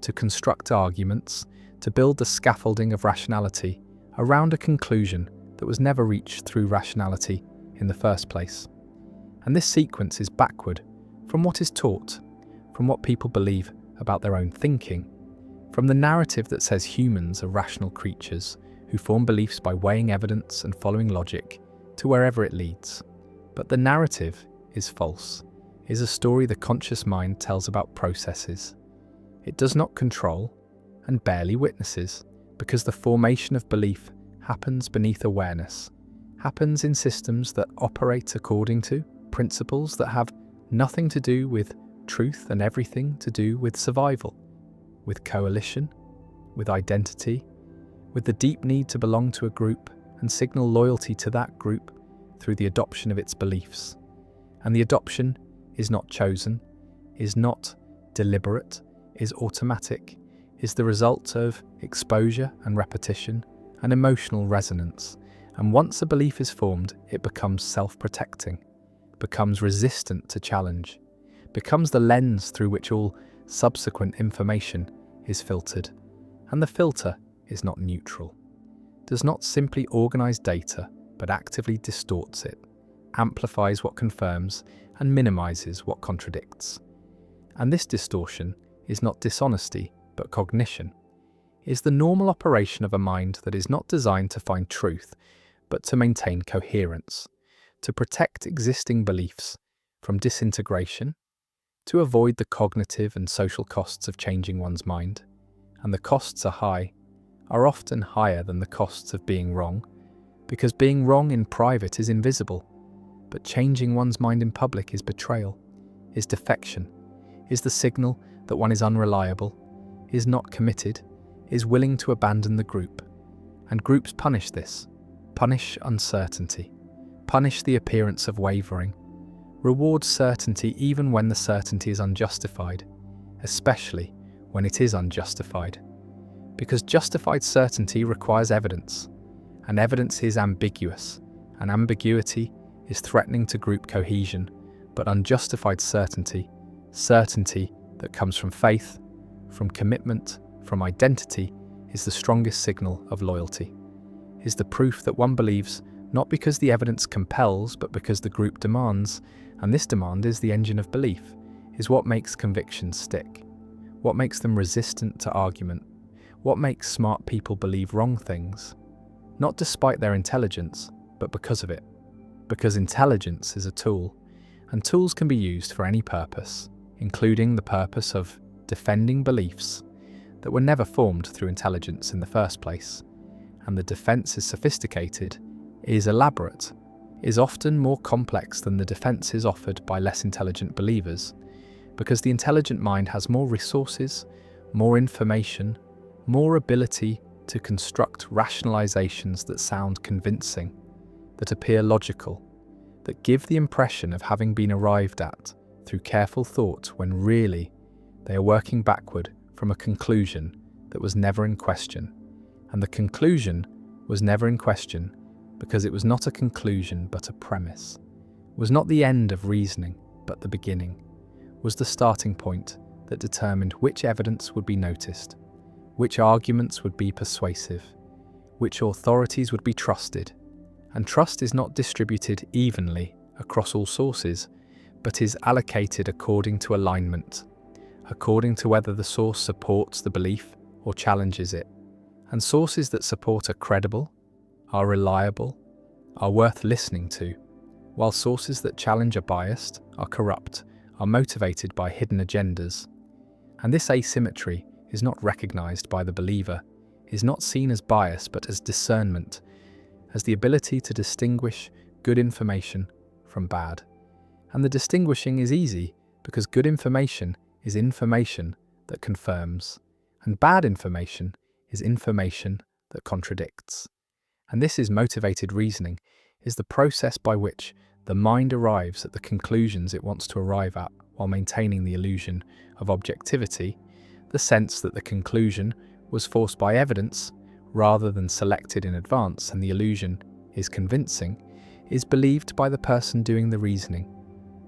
to construct arguments, to build the scaffolding of rationality around a conclusion that was never reached through rationality in the first place. And this sequence is backward from what is taught, from what people believe about their own thinking, from the narrative that says humans are rational creatures who form beliefs by weighing evidence and following logic to wherever it leads. But the narrative is false, is a story the conscious mind tells about processes. It does not control and barely witnesses, because the formation of belief happens beneath awareness, happens in systems that operate according to principles that have nothing to do with truth and everything to do with survival, with coalition, with identity, with the deep need to belong to a group and signal loyalty to that group through the adoption of its beliefs. And the adoption is not chosen, is not deliberate, is automatic, is the result of exposure and repetition and emotional resonance. And once a belief is formed, it becomes self-protecting, becomes resistant to challenge, becomes the lens through which all subsequent information is filtered. And the filter is not neutral, does not simply organize data, but actively distorts it, amplifies what confirms and minimizes what contradicts. And this distortion is not dishonesty, but cognition, is the normal operation of a mind that is not designed to find truth, but to maintain coherence, to protect existing beliefs from disintegration, to avoid the cognitive and social costs of changing one's mind. And the costs are high, are often higher than the costs of being wrong, because being wrong in private is invisible, but changing one's mind in public is betrayal, is defection, is the signal that one is unreliable, is not committed, is willing to abandon the group. And groups punish this, punish uncertainty, punish the appearance of wavering, reward certainty even when the certainty is unjustified, especially when it is unjustified. Because justified certainty requires evidence, and evidence is ambiguous, and ambiguity is threatening to group cohesion, but unjustified certainty, certainty that comes from faith, from commitment, from identity, is the strongest signal of loyalty, is the proof that one believes not because the evidence compels, but because the group demands, and this demand is the engine of belief, is what makes convictions stick, what makes them resistant to argument, what makes smart people believe wrong things, not despite their intelligence, but because of it. Because intelligence is a tool, and tools can be used for any purpose, including the purpose of defending beliefs that were never formed through intelligence in the first place. And the defense is sophisticated, is elaborate, is often more complex than the defenses offered by less intelligent believers, because the intelligent mind has more resources, more information, more ability to construct rationalizations that sound convincing, that appear logical, that give the impression of having been arrived at through careful thought when really they are working backward from a conclusion that was never in question. And the conclusion was never in question because it was not a conclusion but a premise, was not the end of reasoning but the beginning, was the starting point that determined which evidence would be noticed, which arguments would be persuasive, which authorities would be trusted. And trust is not distributed evenly across all sources, but is allocated according to alignment, according to whether the source supports the belief or challenges it. And sources that support are credible, are reliable, are worth listening to, while sources that challenge are biased, are corrupt, are motivated by hidden agendas. And this asymmetry is not recognized by the believer, is not seen as bias but as discernment, as the ability to distinguish good information from bad. And the distinguishing is easy because good information is information that confirms, and bad information is information that contradicts. And this is motivated reasoning, is the process by which the mind arrives at the conclusions it wants to arrive at while maintaining the illusion of objectivity, the sense that the conclusion was forced by evidence rather than selected in advance, and the illusion is convincing, is believed by the person doing the reasoning,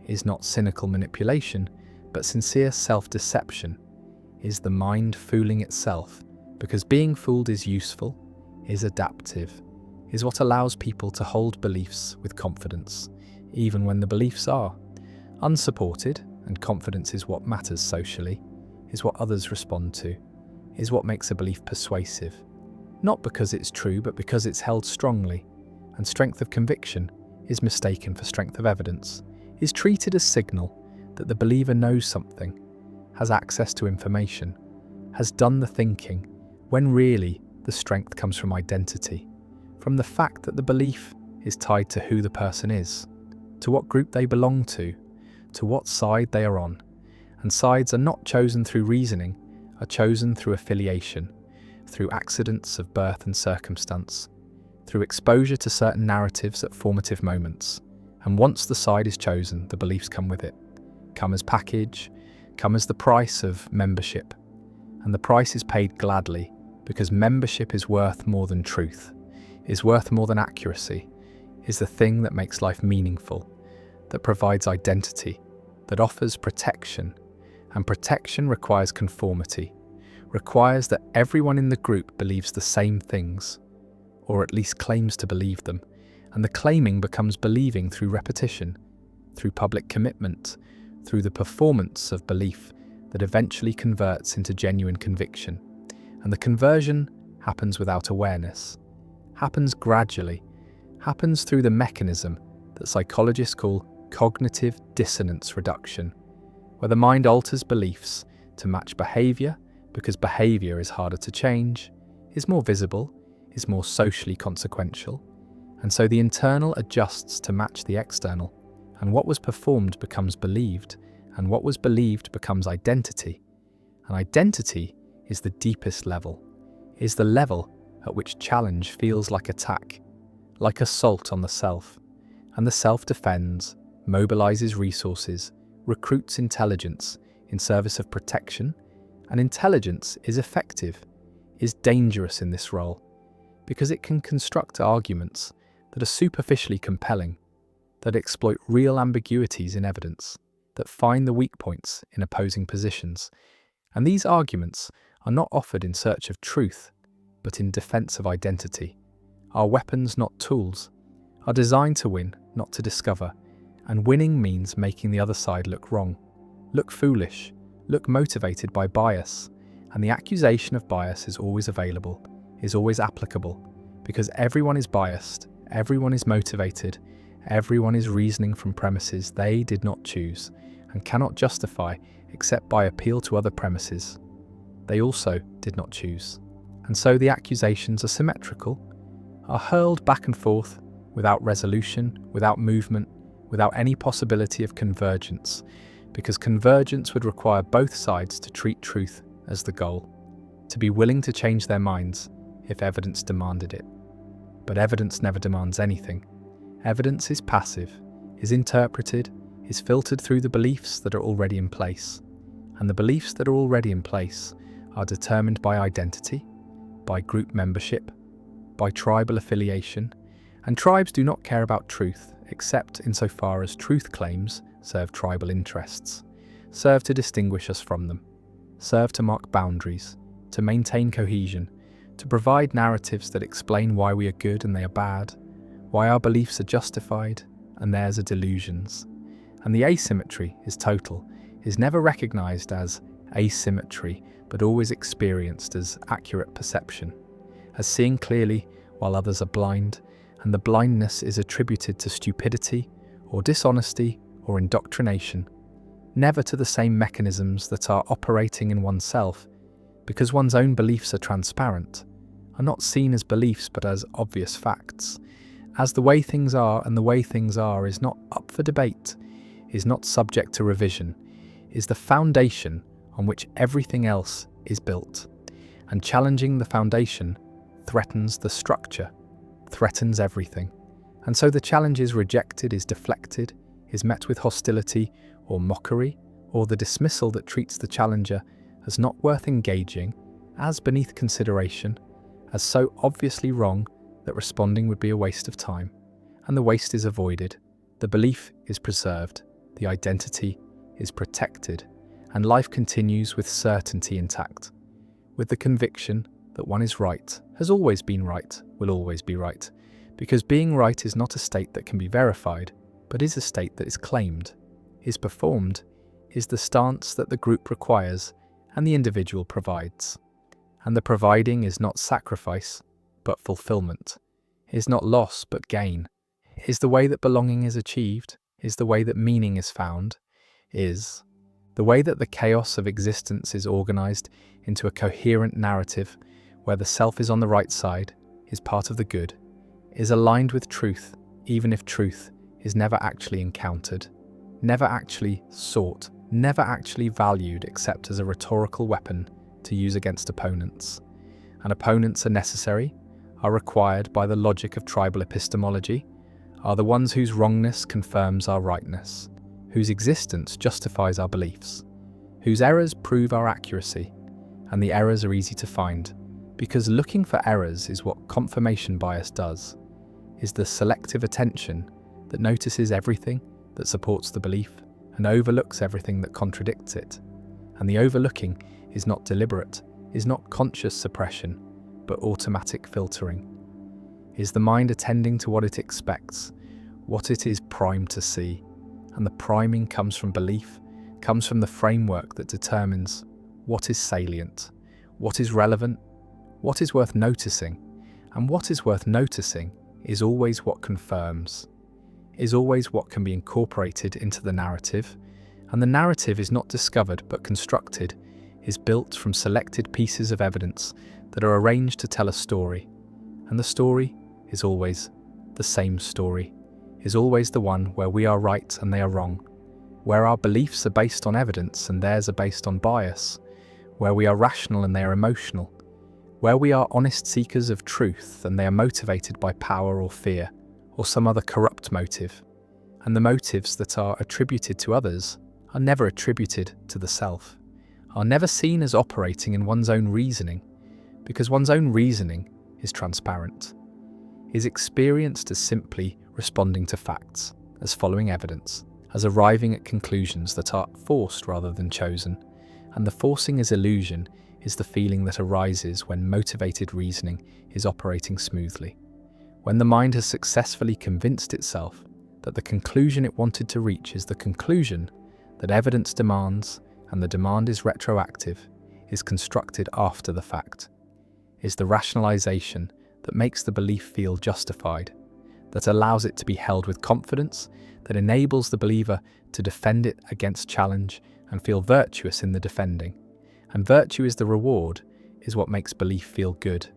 is not cynical manipulation, but sincere self-deception, is the mind fooling itself, because being fooled is useful, is adaptive, is what allows people to hold beliefs with confidence, even when the beliefs are unsupported, and confidence is what matters socially, is what others respond to, is what makes a belief persuasive, not because it's true but because it's held strongly, and strength of conviction is mistaken for strength of evidence, is treated as signal that the believer knows something, has access to information, has done the thinking, when really the strength comes from identity, from the fact that the belief is tied to who the person is, to what group they belong to what side they are on. And sides are not chosen through reasoning, are chosen through affiliation, through accidents of birth and circumstance, through exposure to certain narratives at formative moments. And once the side is chosen, the beliefs come with it, come as package, come as the price of membership. And the price is paid gladly, because membership is worth more than truth, is worth more than accuracy, is the thing that makes life meaningful, that provides identity, that offers protection. And protection requires conformity, requires that everyone in the group believes the same things, or at least claims to believe them, and the claiming becomes believing through repetition, through public commitment, through the performance of belief that eventually converts into genuine conviction. And the conversion happens without awareness, happens gradually, happens through the mechanism that psychologists call cognitive dissonance reduction, where the mind alters beliefs to match behavior because behavior is harder to change, is more visible, is more socially consequential, and so the internal adjusts to match the external, and what was performed becomes believed, and what was believed becomes identity. And identity is the deepest level, is the level at which challenge feels like attack, like assault on the self, and the self defends, mobilizes resources, recruits intelligence in service of protection, and intelligence is effective, is dangerous in this role, because it can construct arguments that are superficially compelling, that exploit real ambiguities in evidence, that find the weak points in opposing positions. And these arguments are not offered in search of truth, but in defense of identity. Are weapons, not tools, are designed to win, not to discover, and winning means making the other side look wrong, look foolish, look motivated by bias, and the accusation of bias is always available, is always applicable, because everyone is biased, everyone is motivated, everyone is reasoning from premises they did not choose, and cannot justify except by appeal to other premises they also did not choose. And so the accusations are symmetrical, are hurled back and forth without resolution, without movement, without any possibility of convergence, because convergence would require both sides to treat truth as the goal, to be willing to change their minds if evidence demanded it. But evidence never demands anything. Evidence is passive, is interpreted, is filtered through the beliefs that are already in place. And the beliefs that are already in place are determined by identity, by group membership, by tribal affiliation, and tribes do not care about truth except insofar as truth claims serve tribal interests, serve to distinguish us from them, serve to mark boundaries, to maintain cohesion, to provide narratives that explain why we are good and they are bad, why our beliefs are justified and theirs are delusions. And the asymmetry is total, is never recognized as asymmetry, but always experienced as accurate perception, as seeing clearly while others are blind, and the blindness is attributed to stupidity or dishonesty or indoctrination, never to the same mechanisms that are operating in oneself, because one's own beliefs are transparent, are not seen as beliefs but as obvious facts, as the way things are, and the way things are is not up for debate, is not subject to revision, is the foundation on which everything else is built, and challenging the foundation threatens the structure, threatens everything. And so the challenge is rejected, is deflected, is met with hostility or mockery, or the dismissal that treats the challenger as not worth engaging, as beneath consideration, as so obviously wrong that responding would be a waste of time. And the waste is avoided, the belief is preserved, the identity is protected, and life continues with certainty intact, with the conviction that one is right, has always been right, will always be right, because being right is not a state that can be verified, but is a state that is claimed, is performed, is the stance that the group requires and the individual provides. And the providing is not sacrifice, but fulfillment, is not loss but gain, is the way that belonging is achieved, is the way that meaning is found, is the way that the chaos of existence is organized into a coherent narrative where the self is on the right side, is part of the good, is aligned with truth, even if truth is never actually encountered, never actually sought, never actually valued except as a rhetorical weapon to use against opponents. And opponents are necessary, are required by the logic of tribal epistemology, are the ones whose wrongness confirms our rightness, whose existence justifies our beliefs, whose errors prove our accuracy, and the errors are easy to find, because looking for errors is what confirmation bias does, is the selective attention that notices everything that supports the belief and overlooks everything that contradicts it. And the overlooking is not deliberate, is not conscious suppression, but automatic filtering. Is the mind attending to what it expects, what it is primed to see, and the priming comes from belief, comes from the framework that determines what is salient, what is relevant, what is worth noticing, and what is worth noticing is always what confirms, is always what can be incorporated into the narrative, and the narrative is not discovered but constructed, is built from selected pieces of evidence that are arranged to tell a story, and the story is always the same story, is always the one where we are right and they are wrong, where our beliefs are based on evidence and theirs are based on bias, where we are rational and they are emotional, where we are honest seekers of truth and they are motivated by power or fear, or some other corrupt motive, and the motives that are attributed to others are never attributed to the self, are never seen as operating in one's own reasoning, because one's own reasoning is transparent, is experienced as simply responding to facts, as following evidence, as arriving at conclusions that are forced rather than chosen, and the forcing as illusion is the feeling that arises when motivated reasoning is operating smoothly. When the mind has successfully convinced itself that the conclusion it wanted to reach is the conclusion that evidence demands, and the demand is retroactive, is constructed after the fact, is the rationalization that makes the belief feel justified, that allows it to be held with confidence, that enables the believer to defend it against challenge and feel virtuous in the defending. And virtue is the reward, is what makes belief feel good,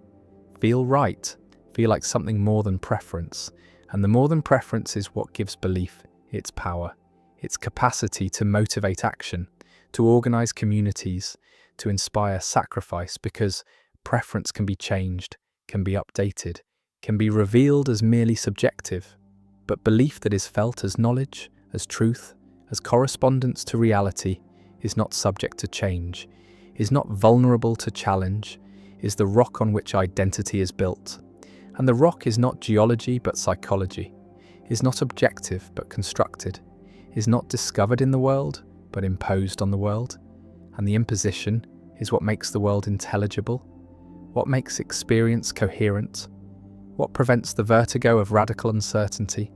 feel right, feel like something more than preference, and the more than preference is what gives belief its power, its capacity to motivate action, to organize communities, to inspire sacrifice, because preference can be changed, can be updated, can be revealed as merely subjective, but belief that is felt as knowledge, as truth, as correspondence to reality, is not subject to change, is not vulnerable to challenge, is the rock on which identity is built. And the rock is not geology but psychology, is not objective but constructed, is not discovered in the world but imposed on the world. And the imposition is what makes the world intelligible, what makes experience coherent, what prevents the vertigo of radical uncertainty.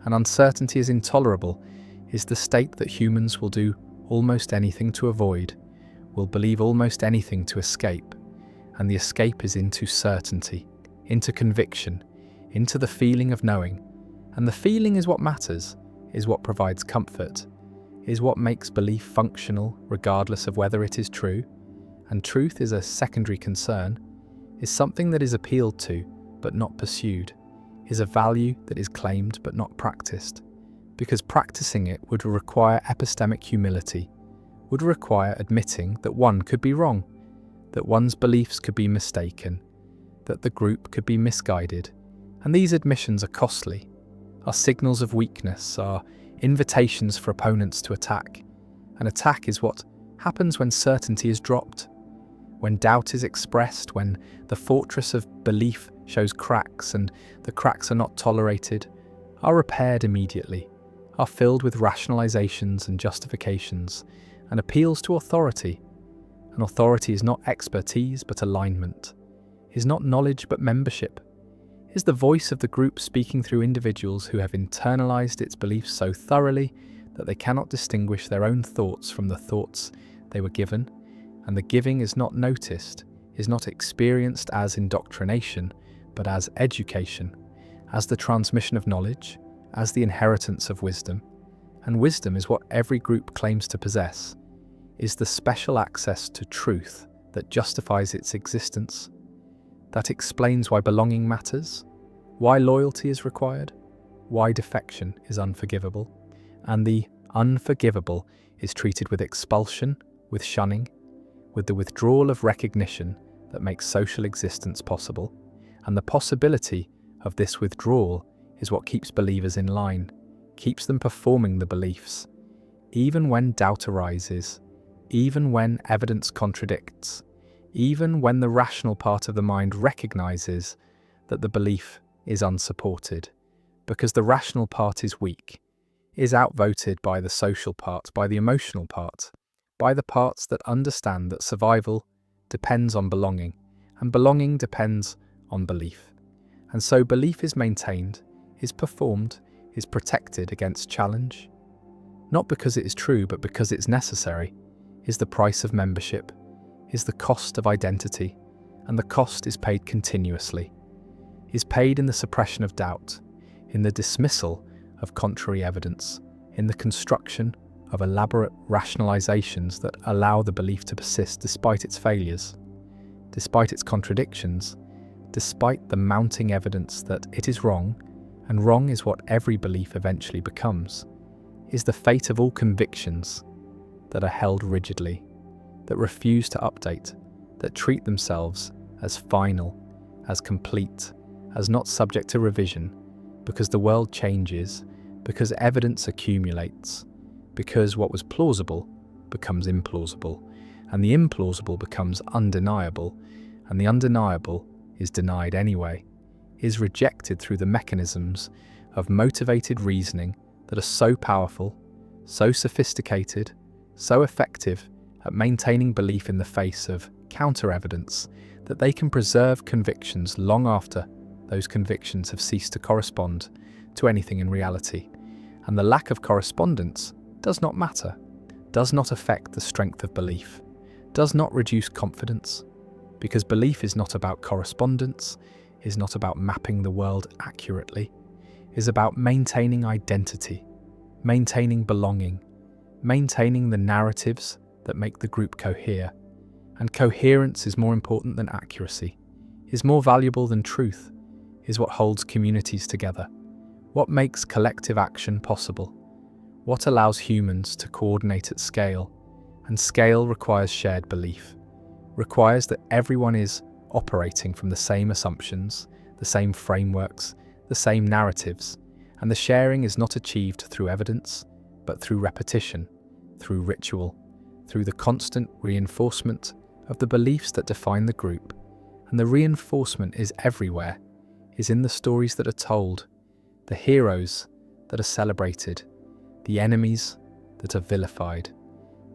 And uncertainty is intolerable, is the state that humans will do almost anything to avoid, will believe almost anything to escape. And the escape is into certainty, into conviction, into the feeling of knowing. And the feeling is what matters, is what provides comfort, is what makes belief functional regardless of whether it is true. And truth is a secondary concern, is something that is appealed to but not pursued, is a value that is claimed but not practiced, because practicing it would require epistemic humility, would require admitting that one could be wrong, that one's beliefs could be mistaken, that the group could be misguided, and these admissions are costly, are signals of weakness, are invitations for opponents to attack. An attack is what happens when certainty is dropped, when doubt is expressed, when the fortress of belief shows cracks and the cracks are not tolerated, are repaired immediately, are filled with rationalizations and justifications, and appeals to authority. And authority is not expertise but alignment, is not knowledge but membership, is the voice of the group speaking through individuals who have internalized its beliefs so thoroughly that they cannot distinguish their own thoughts from the thoughts they were given, and the giving is not noticed, is not experienced as indoctrination, but as education, as the transmission of knowledge, as the inheritance of wisdom. And wisdom is what every group claims to possess, is the special access to truth that justifies its existence, that explains why belonging matters, why loyalty is required, why defection is unforgivable, and the unforgivable is treated with expulsion, with shunning, with the withdrawal of recognition that makes social existence possible, and the possibility of this withdrawal is what keeps believers in line, keeps them performing the beliefs, even when doubt arises, even when evidence contradicts, even when the rational part of the mind recognizes that the belief is unsupported, because the rational part is weak, is outvoted by the social part, by the emotional part, by the parts that understand that survival depends on belonging, and belonging depends on belief. And so belief is maintained, is performed, is protected against challenge, not because it is true, but because it's necessary, is the price of membership, is the cost of identity, and the cost is paid continuously, is paid in the suppression of doubt, in the dismissal of contrary evidence, in the construction of elaborate rationalizations that allow the belief to persist despite its failures, despite its contradictions, despite the mounting evidence that it is wrong, and wrong is what every belief eventually becomes, is the fate of all convictions that are held rigidly, that refuse to update, that treat themselves as final, as complete, as not subject to revision, because the world changes, because evidence accumulates, because what was plausible becomes implausible, and the implausible becomes undeniable, and the undeniable is denied anyway, is rejected through the mechanisms of motivated reasoning that are so powerful, so sophisticated, so effective at maintaining belief in the face of counter-evidence that they can preserve convictions long after those convictions have ceased to correspond to anything in reality. And the lack of correspondence does not matter, does not affect the strength of belief, does not reduce confidence, because belief is not about correspondence, is not about mapping the world accurately, is about maintaining identity, maintaining belonging, maintaining the narratives that make the group cohere. And coherence is more important than accuracy, is more valuable than truth, is what holds communities together, what makes collective action possible, what allows humans to coordinate at scale. And scale requires shared belief, requires that everyone is operating from the same assumptions, the same frameworks, the same narratives, and the sharing is not achieved through evidence, but through repetition, through ritual, through the constant reinforcement of the beliefs that define the group. And the reinforcement is everywhere, is in the stories that are told, the heroes that are celebrated, the enemies that are vilified,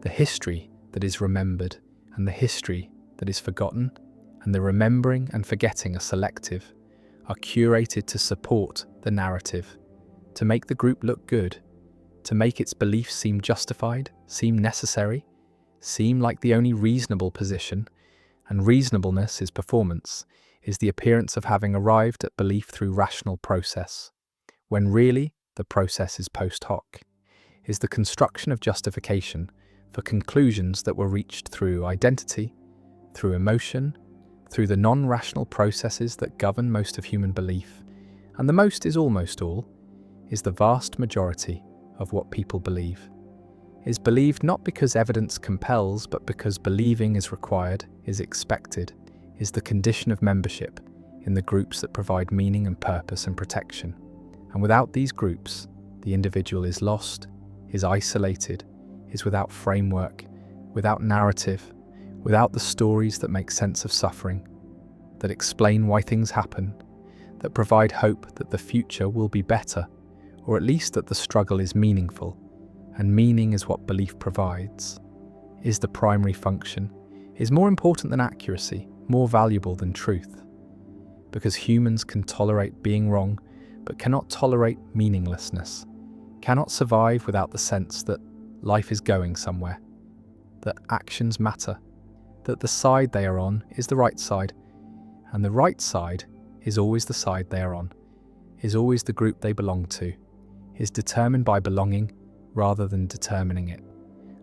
the history that is remembered, and the history that is forgotten, and the remembering and forgetting are selective, are curated to support the narrative, to make the group look good, to make its beliefs seem justified, seem necessary, seem like the only reasonable position. And reasonableness is performance, is the appearance of having arrived at belief through rational process, when really the process is post hoc, is the construction of justification for conclusions that were reached through identity, through emotion, through the non-rational processes that govern most of human belief, and the most is almost all, is the vast majority of what people believe. Is believed not because evidence compels, but because believing is required, is expected, is the condition of membership in the groups that provide meaning and purpose and protection. And without these groups, the individual is lost, is isolated, is without framework, without narrative, without the stories that make sense of suffering, that explain why things happen, that provide hope that the future will be better, or at least that the struggle is meaningful, and meaning is what belief provides, is the primary function, is more important than accuracy, more valuable than truth. Because humans can tolerate being wrong, but cannot tolerate meaninglessness, cannot survive without the sense that life is going somewhere, that actions matter, that the side they are on is the right side, and the right side is always the side they are on, is always the group they belong to, is determined by belonging rather than determining it.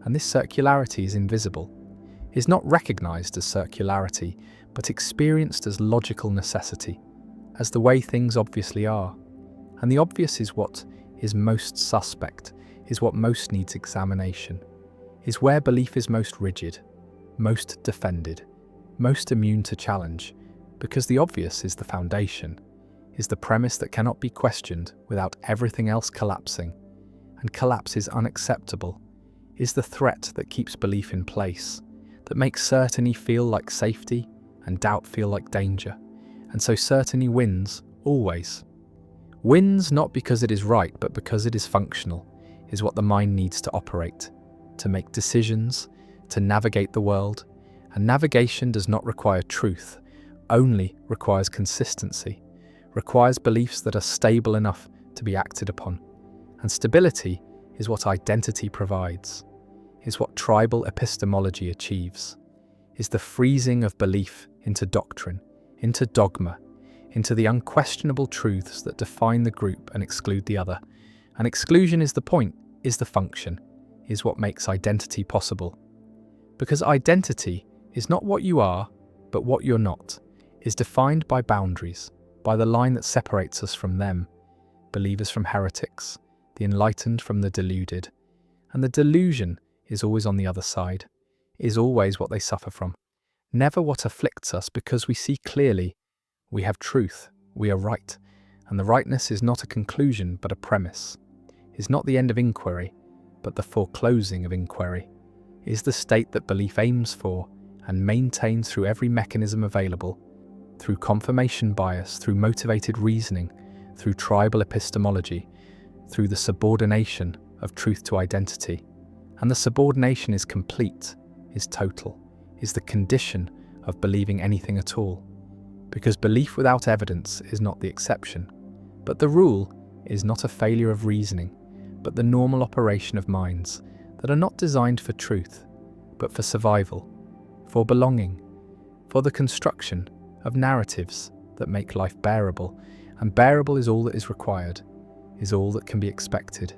And this circularity is invisible, is not recognized as circularity, but experienced as logical necessity, as the way things obviously are. And the obvious is what is most suspect, is what most needs examination, is where belief is most rigid, most defended, most immune to challenge, because the obvious is the foundation, is the premise that cannot be questioned without everything else collapsing, and collapse is unacceptable, is the threat that keeps belief in place, that makes certainty feel like safety and doubt feel like danger, and so certainty wins, always. Wins not because it is right, but because it is functional, is what the mind needs to operate, to make decisions, to navigate the world, and navigation does not require truth, only requires consistency, requires beliefs that are stable enough to be acted upon. And stability is what identity provides, is what tribal epistemology achieves, is the freezing of belief into doctrine, into dogma, into the unquestionable truths that define the group and exclude the other. And exclusion is the point, is the function, is what makes identity possible. Because identity is not what you are, but what you're not, is defined by boundaries, by the line that separates us from them, believers from heretics, the enlightened from the deluded. And the delusion is always on the other side, is always what they suffer from, never what afflicts us, because we see clearly we have truth, we are right, and the rightness is not a conclusion but a premise, is not the end of inquiry, but the foreclosing of inquiry, is the state that belief aims for and maintains through every mechanism available, through confirmation bias, through motivated reasoning, through tribal epistemology, through the subordination of truth to identity. And the subordination is complete, is total, is the condition of believing anything at all. Because belief without evidence is not the exception, but the rule is not a failure of reasoning, but the normal operation of minds that are not designed for truth, but for survival, for belonging, for the construction of narratives that make life bearable. And bearable is all that is required, is all that can be expected,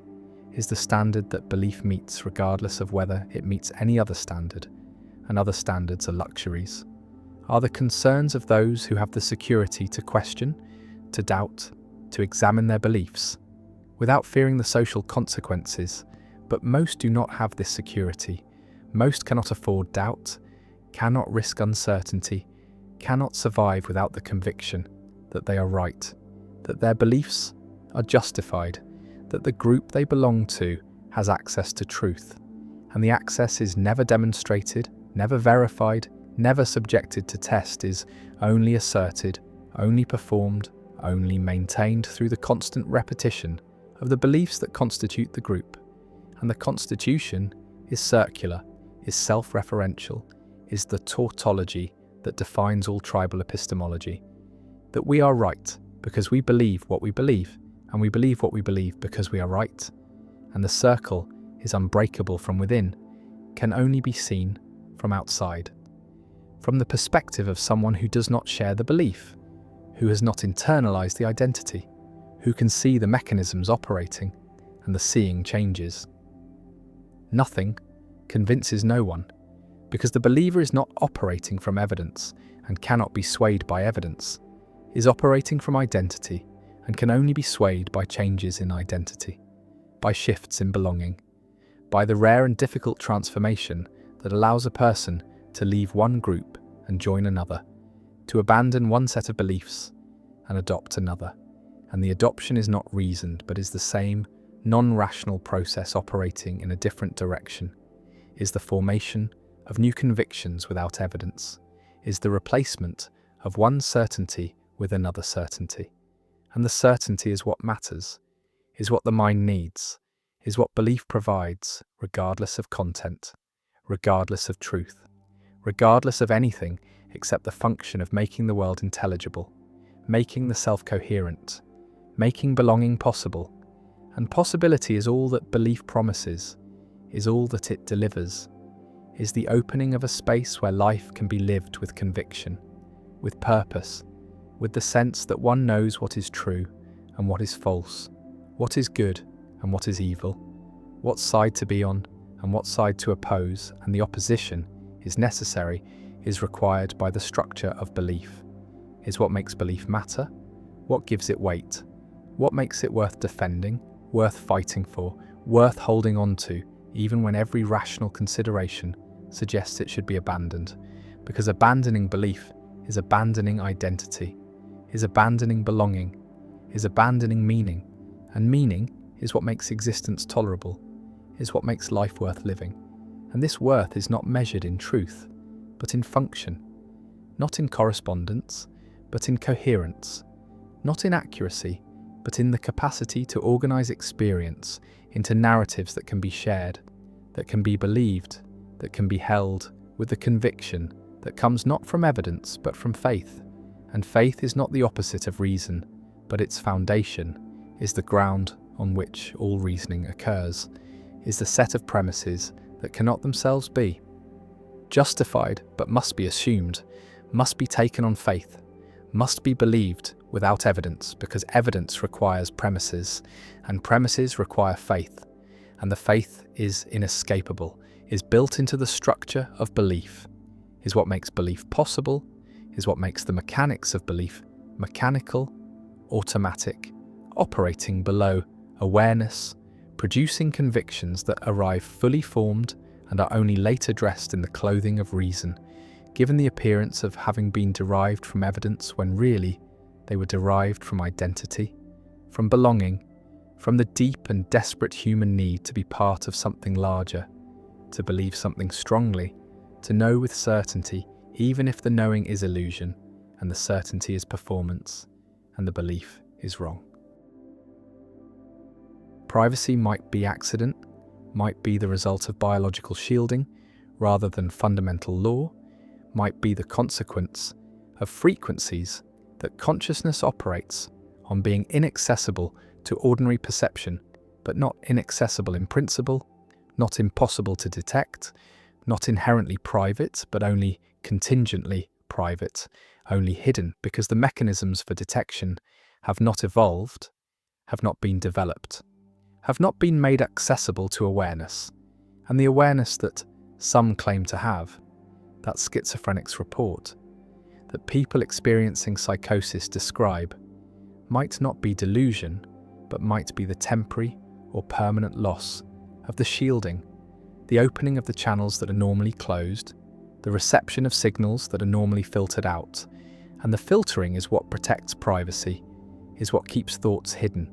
is the standard that belief meets regardless of whether it meets any other standard, and other standards are luxuries, are the concerns of those who have the security to question, to doubt, to examine their beliefs, without fearing the social consequences. But most do not have this security. Most cannot afford doubt, cannot risk uncertainty, cannot survive without the conviction that they are right, that their beliefs are justified, that the group they belong to has access to truth, and the access is never demonstrated, never verified, never subjected to test, is only asserted, only performed, only maintained through the constant repetition of the beliefs that constitute the group. And the constitution is circular, is self-referential, is the tautology that defines all tribal epistemology. That we are right because we believe what we believe, and we believe what we believe because we are right. And the circle is unbreakable from within, can only be seen from outside. From the perspective of someone who does not share the belief, who has not internalized the identity, who can see the mechanisms operating, and the seeing changes. Nothing convinces no one, because the believer is not operating from evidence, and cannot be swayed by evidence, is operating from identity and can only be swayed by changes in identity, by shifts in belonging, by the rare and difficult transformation that allows a person to leave one group and join another, to abandon one set of beliefs and adopt another. And the adoption is not reasoned, but is the same non-rational process operating in a different direction, is the formation of new convictions without evidence, is the replacement of one certainty with another certainty. And the certainty is what matters, is what the mind needs, is what belief provides, regardless of content, regardless of truth, regardless of anything except the function of making the world intelligible, making the self coherent, making belonging possible. And possibility is all that belief promises, is all that it delivers, is the opening of a space where life can be lived with conviction, with purpose, with the sense that one knows what is true and what is false, what is good and what is evil, what side to be on and what side to oppose, and the opposition is necessary, is required by the structure of belief, is what makes belief matter, what gives it weight, what makes it worth defending, worth fighting for, worth holding on to, even when every rational consideration suggests it should be abandoned, because abandoning belief is abandoning identity, is abandoning belonging, is abandoning meaning, and meaning is what makes existence tolerable, is what makes life worth living. And this worth is not measured in truth, but in function, not in correspondence, but in coherence, not in accuracy, but in the capacity to organize experience into narratives that can be shared, that can be believed, that can be held, with the conviction that comes not from evidence but from faith. And faith is not the opposite of reason, but its foundation is the ground on which all reasoning occurs, is the set of premises that cannot themselves be justified but must be assumed, must be taken on faith, must be believed without evidence, because evidence requires premises, and premises require faith, and the faith is inescapable, is built into the structure of belief, is what makes belief possible, is what makes the mechanics of belief mechanical, automatic, operating below awareness, producing convictions that arrive fully formed and are only later dressed in the clothing of reason, given the appearance of having been derived from evidence when really they were derived from identity, from belonging, from the deep and desperate human need to be part of something larger, to believe something strongly, to know with certainty, even if the knowing is illusion, and the certainty is performance, and the belief is wrong. Privacy might be accident, might be the result of biological shielding, rather than fundamental law, might be the consequence of frequencies that consciousness operates on, being inaccessible to ordinary perception, but not inaccessible in principle, not impossible to detect, not inherently private, but only contingently private, only hidden because the mechanisms for detection have not evolved, have not been developed, have not been made accessible to awareness. And the awareness that some claim to have, that schizophrenics report, that people experiencing psychosis describe, might not be delusion, but might be the temporary or permanent loss of the shielding, the opening of the channels that are normally closed, the reception of signals that are normally filtered out. And the filtering is what protects privacy, is what keeps thoughts hidden,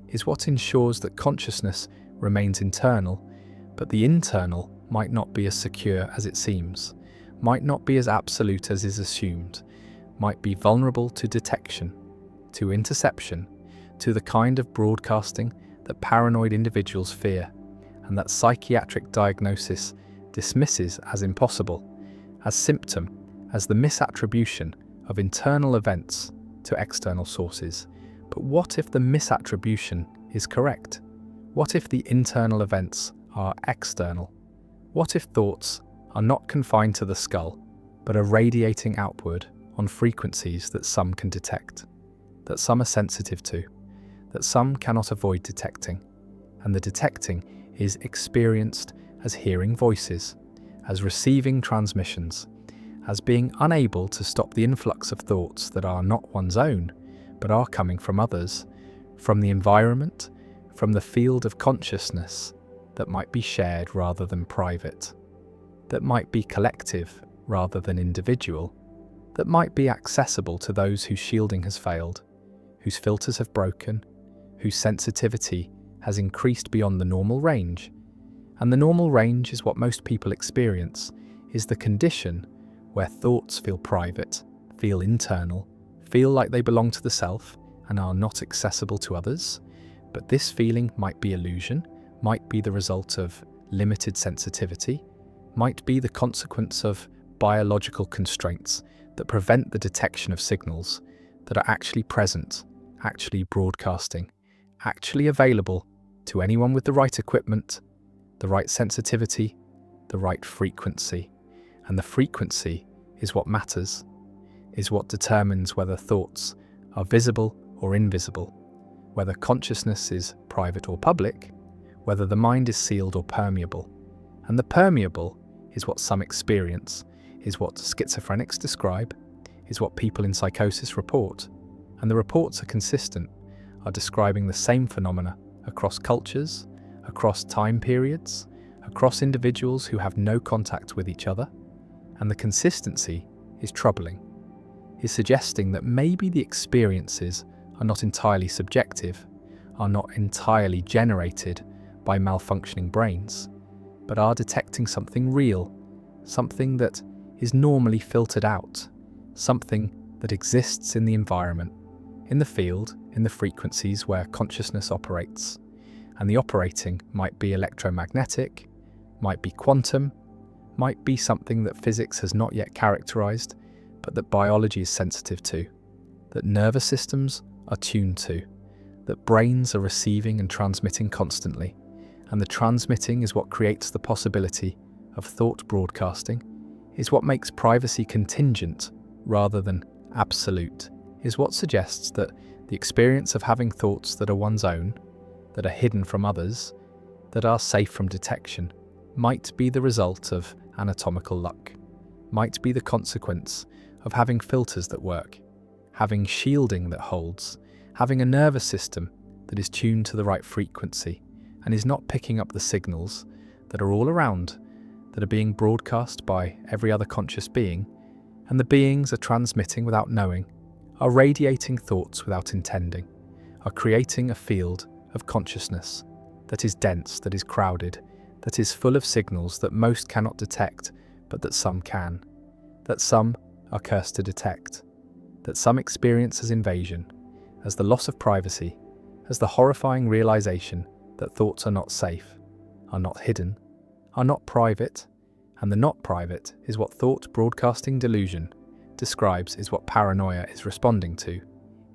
is what ensures that consciousness remains internal, but the internal might not be as secure as it seems, might not be as absolute as is assumed, might be vulnerable to detection, to interception, to the kind of broadcasting that paranoid individuals fear, and that psychiatric diagnosis dismisses as impossible, as symptom, as the misattribution of internal events to external sources. But what if the misattribution is correct? What if the internal events are external? What if thoughts are not confined to the skull, but are radiating outward on frequencies that some can detect, that some are sensitive to, that some cannot avoid detecting, and the detecting is experienced as hearing voices, as receiving transmissions, as being unable to stop the influx of thoughts that are not one's own, but are coming from others, from the environment, from the field of consciousness that might be shared rather than private, that might be collective rather than individual, that might be accessible to those whose shielding has failed, whose filters have broken, whose sensitivity has increased beyond the normal range. And the normal range is what most people experience, is the condition where thoughts feel private, feel internal, feel like they belong to the self and are not accessible to others. But this feeling might be illusion, might be the result of limited sensitivity, might be the consequence of biological constraints that prevent the detection of signals that are actually present, actually broadcasting, actually available to anyone with the right equipment, the right sensitivity, the right frequency. And the frequency is what matters, is what determines whether thoughts are visible or invisible, whether consciousness is private or public, whether the mind is sealed or permeable. And the permeable is what some experience, is what schizophrenics describe, is what people in psychosis report. And the reports are consistent, are describing the same phenomena across cultures, across time periods, across individuals who have no contact with each other. And the consistency is troubling, is suggesting that maybe the experiences are not entirely subjective, are not entirely generated by malfunctioning brains, but are detecting something real, something that is normally filtered out, something that exists in the environment, in the field, in the frequencies where consciousness operates. And the operating might be electromagnetic, might be quantum, might be something that physics has not yet characterized, but that biology is sensitive to, that nervous systems are tuned to, that brains are receiving and transmitting constantly. And the transmitting is what creates the possibility of thought broadcasting, is what makes privacy contingent rather than absolute, is what suggests that the experience of having thoughts that are one's own, that are hidden from others, that are safe from detection, might be the result of anatomical luck, might be the consequence of having filters that work, having shielding that holds, having a nervous system that is tuned to the right frequency and is not picking up the signals that are all around, that are being broadcast by every other conscious being, and the beings are transmitting without knowing, are radiating thoughts without intending, are creating a field of consciousness that is dense, that is crowded, that is full of signals that most cannot detect, but that some can, that some are cursed to detect, that some experience as invasion, as the loss of privacy, as the horrifying realization that thoughts are not safe, are not hidden, are not private, and the not private is what thought broadcasting delusion describes, is what paranoia is responding to,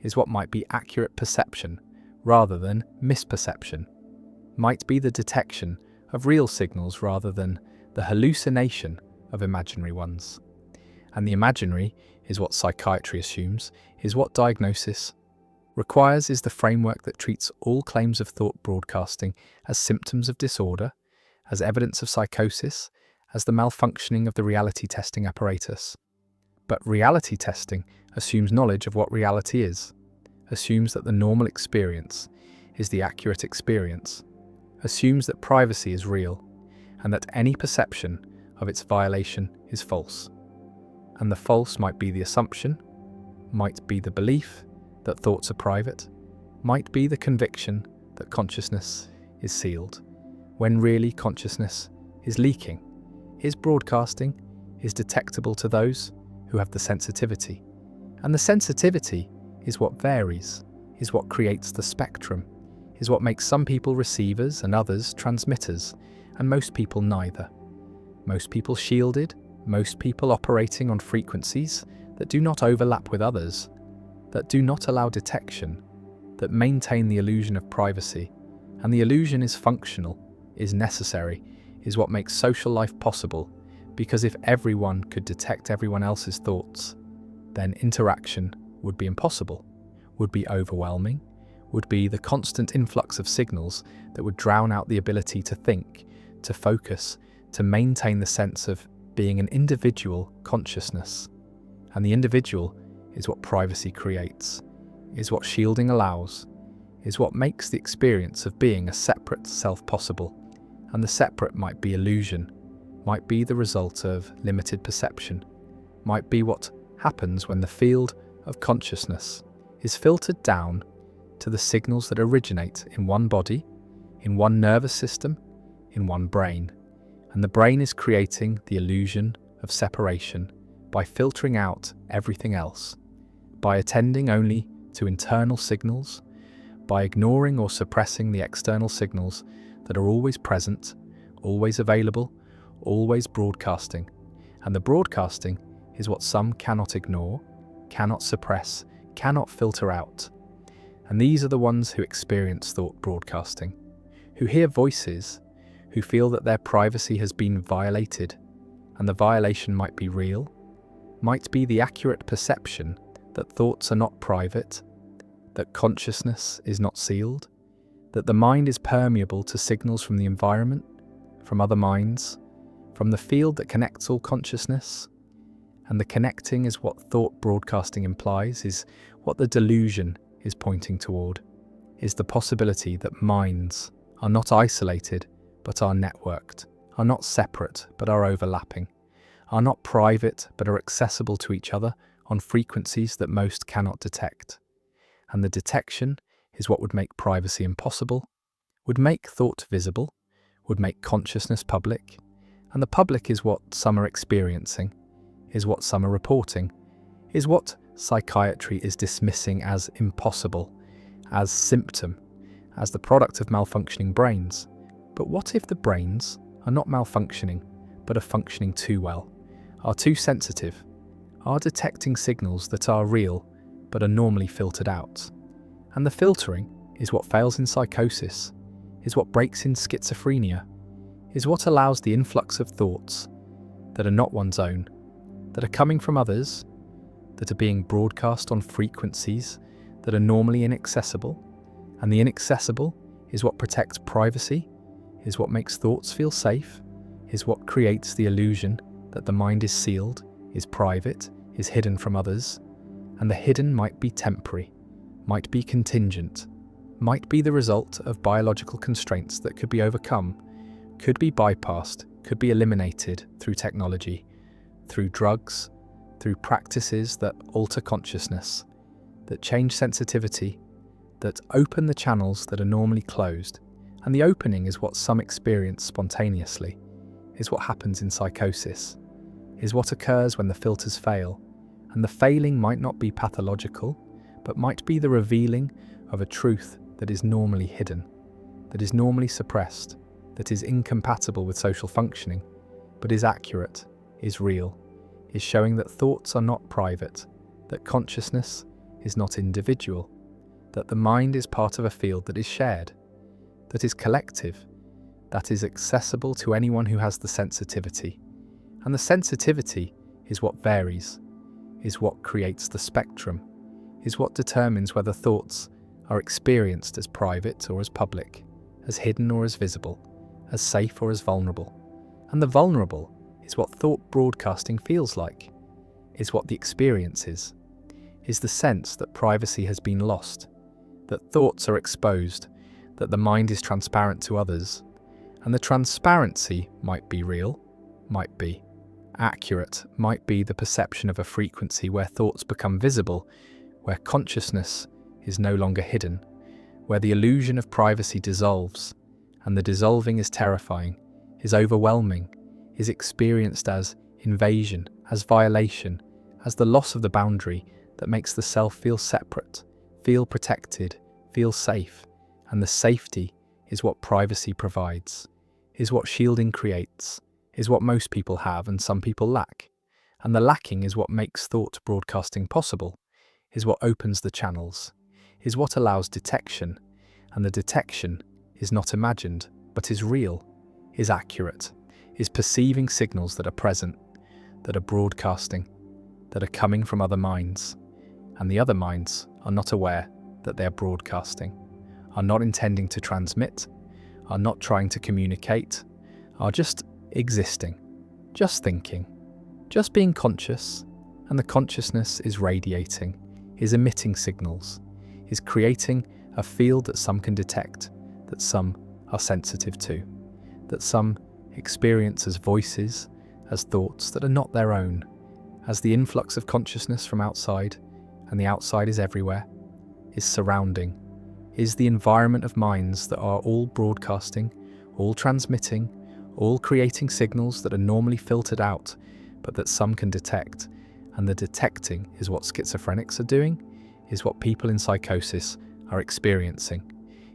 is what might be accurate perception rather than misperception, might be the detection of real signals rather than the hallucination of imaginary ones. And the imaginary is what psychiatry assumes, is what diagnosis requires, is the framework that treats all claims of thought broadcasting as symptoms of disorder, as evidence of psychosis, as the malfunctioning of the reality testing apparatus. But reality testing assumes knowledge of what reality is, assumes that the normal experience is the accurate experience, assumes that privacy is real, and that any perception of its violation is false. And the false might be the assumption, might be the belief that thoughts are private, might be the conviction that consciousness is sealed, when really consciousness is leaking, is broadcasting, is detectable to those who have the sensitivity. And the sensitivity is what varies, is what creates the spectrum, is what makes some people receivers and others transmitters, and most people neither. Most people shielded, most people operating on frequencies that do not overlap with others, that do not allow detection, that maintain the illusion of privacy. And the illusion is functional, is necessary, is what makes social life possible, because if everyone could detect everyone else's thoughts, then interaction would be impossible, would be overwhelming, would be the constant influx of signals that would drown out the ability to think, to focus, to maintain the sense of being an individual consciousness. And the individual is what privacy creates, is what shielding allows, is what makes the experience of being a separate self possible. And the separate might be illusion, might be the result of limited perception, might be what happens when the field of consciousness is filtered down to the signals that originate in one body, in one nervous system, in one brain. And the brain is creating the illusion of separation by filtering out everything else, by attending only to internal signals, by ignoring or suppressing the external signals that are always present, always available, always broadcasting. And the broadcasting is what some cannot ignore, cannot suppress, cannot filter out. And these are the ones who experience thought broadcasting, who hear voices, who feel that their privacy has been violated, and the violation might be real, might be the accurate perception that thoughts are not private, that consciousness is not sealed, that the mind is permeable to signals from the environment, from other minds, from the field that connects all consciousness. And the connecting is what thought broadcasting implies, is what the delusion is pointing toward, is the possibility that minds are not isolated but are networked, are not separate but are overlapping, are not private but are accessible to each other on frequencies that most cannot detect. And the detection is what would make privacy impossible, would make thought visible, would make consciousness public. And the public is what some are experiencing, is what some are reporting, is what psychiatry is dismissing as impossible, as symptom, as the product of malfunctioning brains. But what if the brains are not malfunctioning, but are functioning too well, are too sensitive, are detecting signals that are real, but are normally filtered out? And the filtering is what fails in psychosis, is what breaks in schizophrenia, is what allows the influx of thoughts that are not one's own, that are coming from others, that are being broadcast on frequencies that are normally inaccessible. And the inaccessible is what protects privacy, is what makes thoughts feel safe, is what creates the illusion that the mind is sealed, is private, is hidden from others. And the hidden might be temporary, might be contingent, might be the result of biological constraints that could be overcome, could be bypassed, could be eliminated through technology, through drugs, through practices that alter consciousness, that change sensitivity, that open the channels that are normally closed. And the opening is what some experience spontaneously, is what happens in psychosis, is what occurs when the filters fail. And the failing might not be pathological, but might be the revealing of a truth that is normally hidden, that is normally suppressed, that is incompatible with social functioning, but is accurate, is real, is showing that thoughts are not private, that consciousness is not individual, that the mind is part of a field that is shared, that is collective, that is accessible to anyone who has the sensitivity. And the sensitivity is what varies, is what creates the spectrum, is what determines whether thoughts are experienced as private or as public, as hidden or as visible, as safe or as vulnerable. And the vulnerable is what thought broadcasting feels like, is what the experience is the sense that privacy has been lost, that thoughts are exposed, that the mind is transparent to others. And the transparency might be real, might be accurate, might be the perception of a frequency where thoughts become visible, where consciousness is no longer hidden, where the illusion of privacy dissolves, and the dissolving is terrifying, is overwhelming, is experienced as invasion, as violation, as the loss of the boundary that makes the self feel separate, feel protected, feel safe. And the safety is what privacy provides, is what shielding creates, is what most people have and some people lack. And the lacking is what makes thought broadcasting possible, is what opens the channels, is what allows detection. And the detection is not imagined, but is real, is accurate, is perceiving signals that are present, that are broadcasting, that are coming from other minds. And the other minds are not aware that they are broadcasting, are not intending to transmit, are not trying to communicate, are just existing, just thinking, just being conscious, and the consciousness is radiating, is emitting signals, is creating a field that some can detect, that some are sensitive to, that some experience as voices, as thoughts that are not their own, as the influx of consciousness from outside, and the outside is everywhere, is surrounding, is the environment of minds that are all broadcasting, all transmitting, all creating signals that are normally filtered out, but that some can detect. And the detecting is what schizophrenics are doing, is what people in psychosis are experiencing,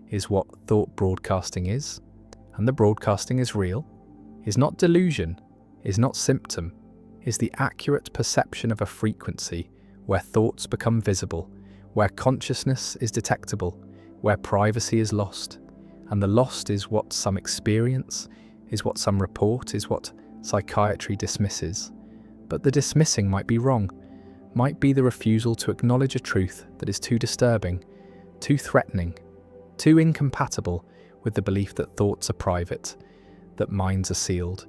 is what thought broadcasting is. And the broadcasting is real, is not delusion, is not symptom, is the accurate perception of a frequency where thoughts become visible, where consciousness is detectable, where privacy is lost. And the lost is what some experience, is what some report, is what psychiatry dismisses. But the dismissing might be wrong, might be the refusal to acknowledge a truth that is too disturbing, too threatening, too incompatible with the belief that thoughts are private, that minds are sealed,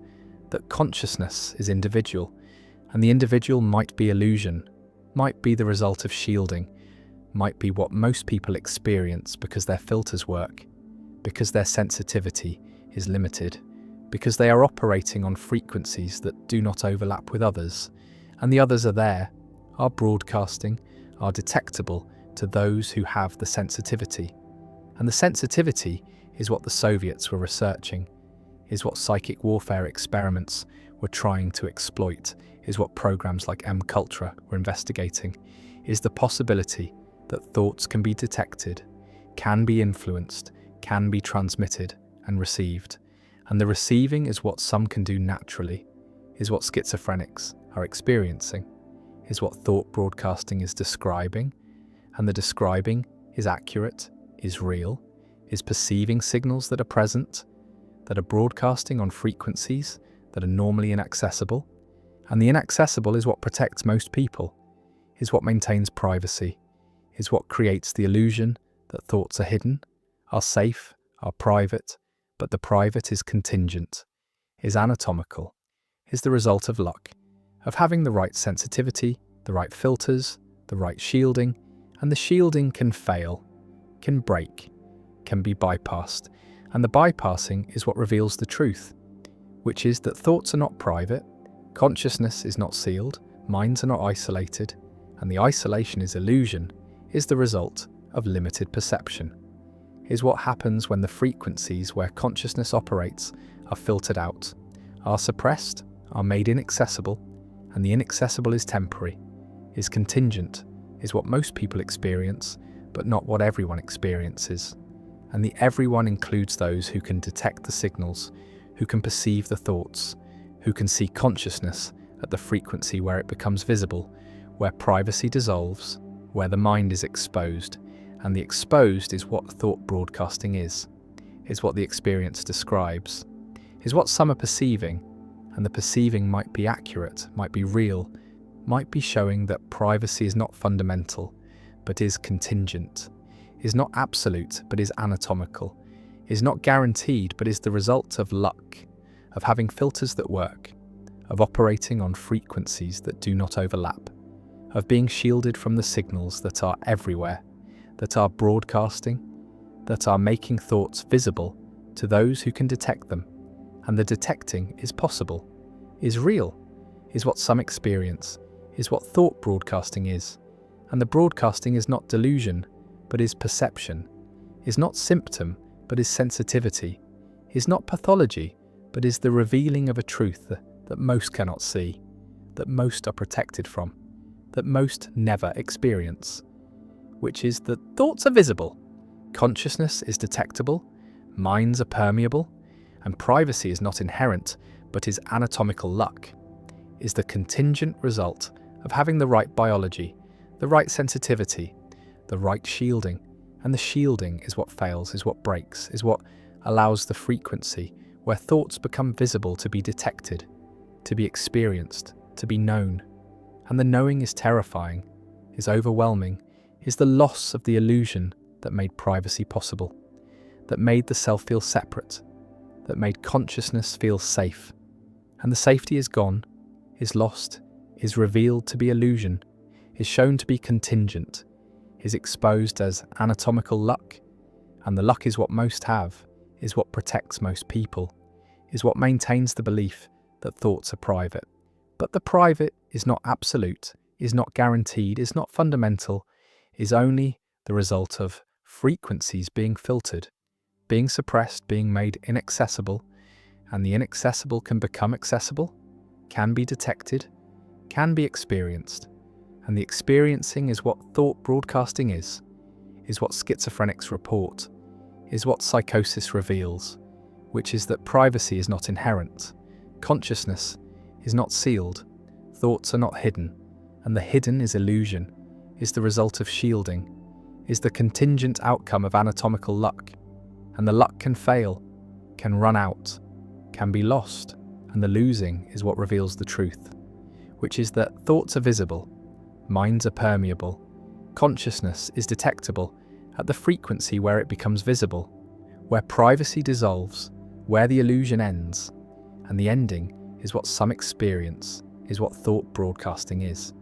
that consciousness is individual, and the individual might be illusion, might be the result of shielding, might be what most people experience because their filters work, because their sensitivity is limited, because they are operating on frequencies that do not overlap with others, and the others are there, are broadcasting, are detectable to those who have the sensitivity. And the sensitivity is what the Soviets were researching, is what psychic warfare experiments were trying to exploit, is what programs like M-Culture were investigating, is the possibility that thoughts can be detected, can be influenced, can be transmitted and received. And the receiving is what some can do naturally, is what schizophrenics are experiencing, is what thought broadcasting is describing, and the describing is accurate, is real, is perceiving signals that are present, that are broadcasting on frequencies that are normally inaccessible. And the inaccessible is what protects most people, is what maintains privacy, is what creates the illusion that thoughts are hidden, are safe, are private, but the private is contingent, is anatomical, is the result of luck, of having the right sensitivity, the right filters, the right shielding, and the shielding can fail, can break, can be bypassed, and the bypassing is what reveals the truth, which is that thoughts are not private, consciousness is not sealed, minds are not isolated, and the isolation is illusion, is the result of limited perception, is what happens when the frequencies where consciousness operates are filtered out, are suppressed, are made inaccessible, and the inaccessible is temporary, is contingent, is what most people experience, but not what everyone experiences. And the everyone includes those who can detect the signals, who can perceive the thoughts, who can see consciousness at the frequency where it becomes visible, where privacy dissolves, where the mind is exposed. And the exposed is what thought broadcasting is what the experience describes, is what some are perceiving, and the perceiving might be accurate, might be real, might be showing that privacy is not fundamental, but is contingent, is not absolute, but is anatomical, is not guaranteed, but is the result of luck, of having filters that work, of operating on frequencies that do not overlap, of being shielded from the signals that are everywhere, that are broadcasting, that are making thoughts visible to those who can detect them. And the detecting is possible, is real, is what some experience, is what thought broadcasting is. And the broadcasting is not delusion, but is perception, is not symptom, but is sensitivity, is not pathology, but is the revealing of a truth that most cannot see, that most are protected from, that most never experience, which is that thoughts are visible, consciousness is detectable, minds are permeable, and privacy is not inherent, but is anatomical luck, is the contingent result of having the right biology, the right sensitivity, the right shielding, and the shielding is what fails, is what breaks, is what allows the frequency where thoughts become visible to be detected, to be experienced, to be known. And the knowing is terrifying, is overwhelming, is the loss of the illusion that made privacy possible, that made the self feel separate, that made consciousness feel safe, And the safety is gone, is lost, is revealed to be illusion, is shown to be contingent, is exposed as anatomical luck, and the luck is what most have, is what protects most people, is what maintains the belief that thoughts are private. But the private is not absolute, is not guaranteed, is not fundamental, is only the result of frequencies being filtered, being suppressed, being made inaccessible, and the inaccessible can become accessible, can be detected, can be experienced, and the experiencing is what thought broadcasting is what schizophrenics report, is what psychosis reveals, which is that privacy is not inherent, consciousness is not sealed, thoughts are not hidden, and the hidden is illusion, is the result of shielding, is the contingent outcome of anatomical luck, and the luck can fail, can run out, can be lost, and the losing is what reveals the truth, which is that thoughts are visible, minds are permeable, consciousness is detectable at the frequency where it becomes visible, where privacy dissolves, where the illusion ends, and the ending is what some experience, is what thought broadcasting is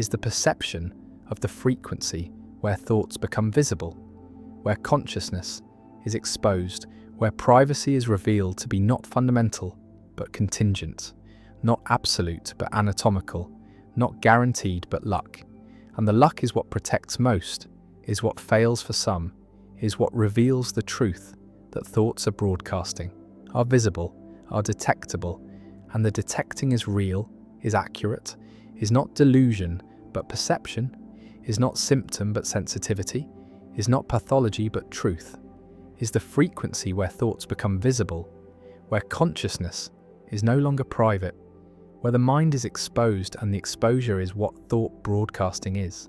the perception of the frequency where thoughts become visible, where consciousness is exposed, where privacy is revealed to be not fundamental but contingent, not absolute but anatomical, not guaranteed but luck. And the luck is what protects most, is what fails for some, is what reveals the truth that thoughts are broadcasting, are visible, are detectable, and the detecting is real, is accurate, is not delusion but perception, is not symptom but sensitivity, is not pathology but truth, is the frequency where thoughts become visible, where consciousness is no longer private, where the mind is exposed and the exposure is what thought broadcasting is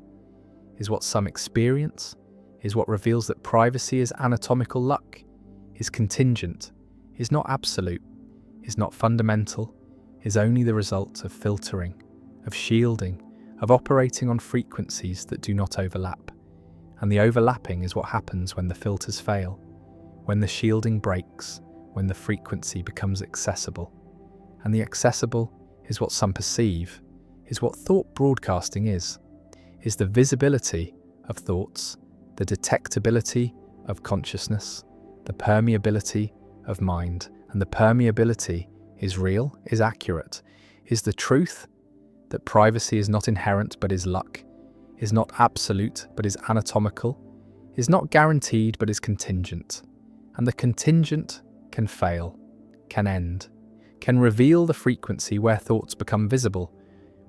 what some experience, is what reveals that privacy is anatomical luck, is contingent, is not absolute, is not fundamental, is only the result of filtering, of shielding, of operating on frequencies that do not overlap. And the overlapping is what happens when the filters fail, when the shielding breaks, when the frequency becomes accessible. And the accessible is what some perceive, is what thought broadcasting is the visibility of thoughts, the detectability of consciousness, the permeability of mind, and the permeability is real, is accurate, is the truth that privacy is not inherent but is luck, is not absolute but is anatomical, is not guaranteed but is contingent, and the contingent can fail, can end, can reveal the frequency where thoughts become visible,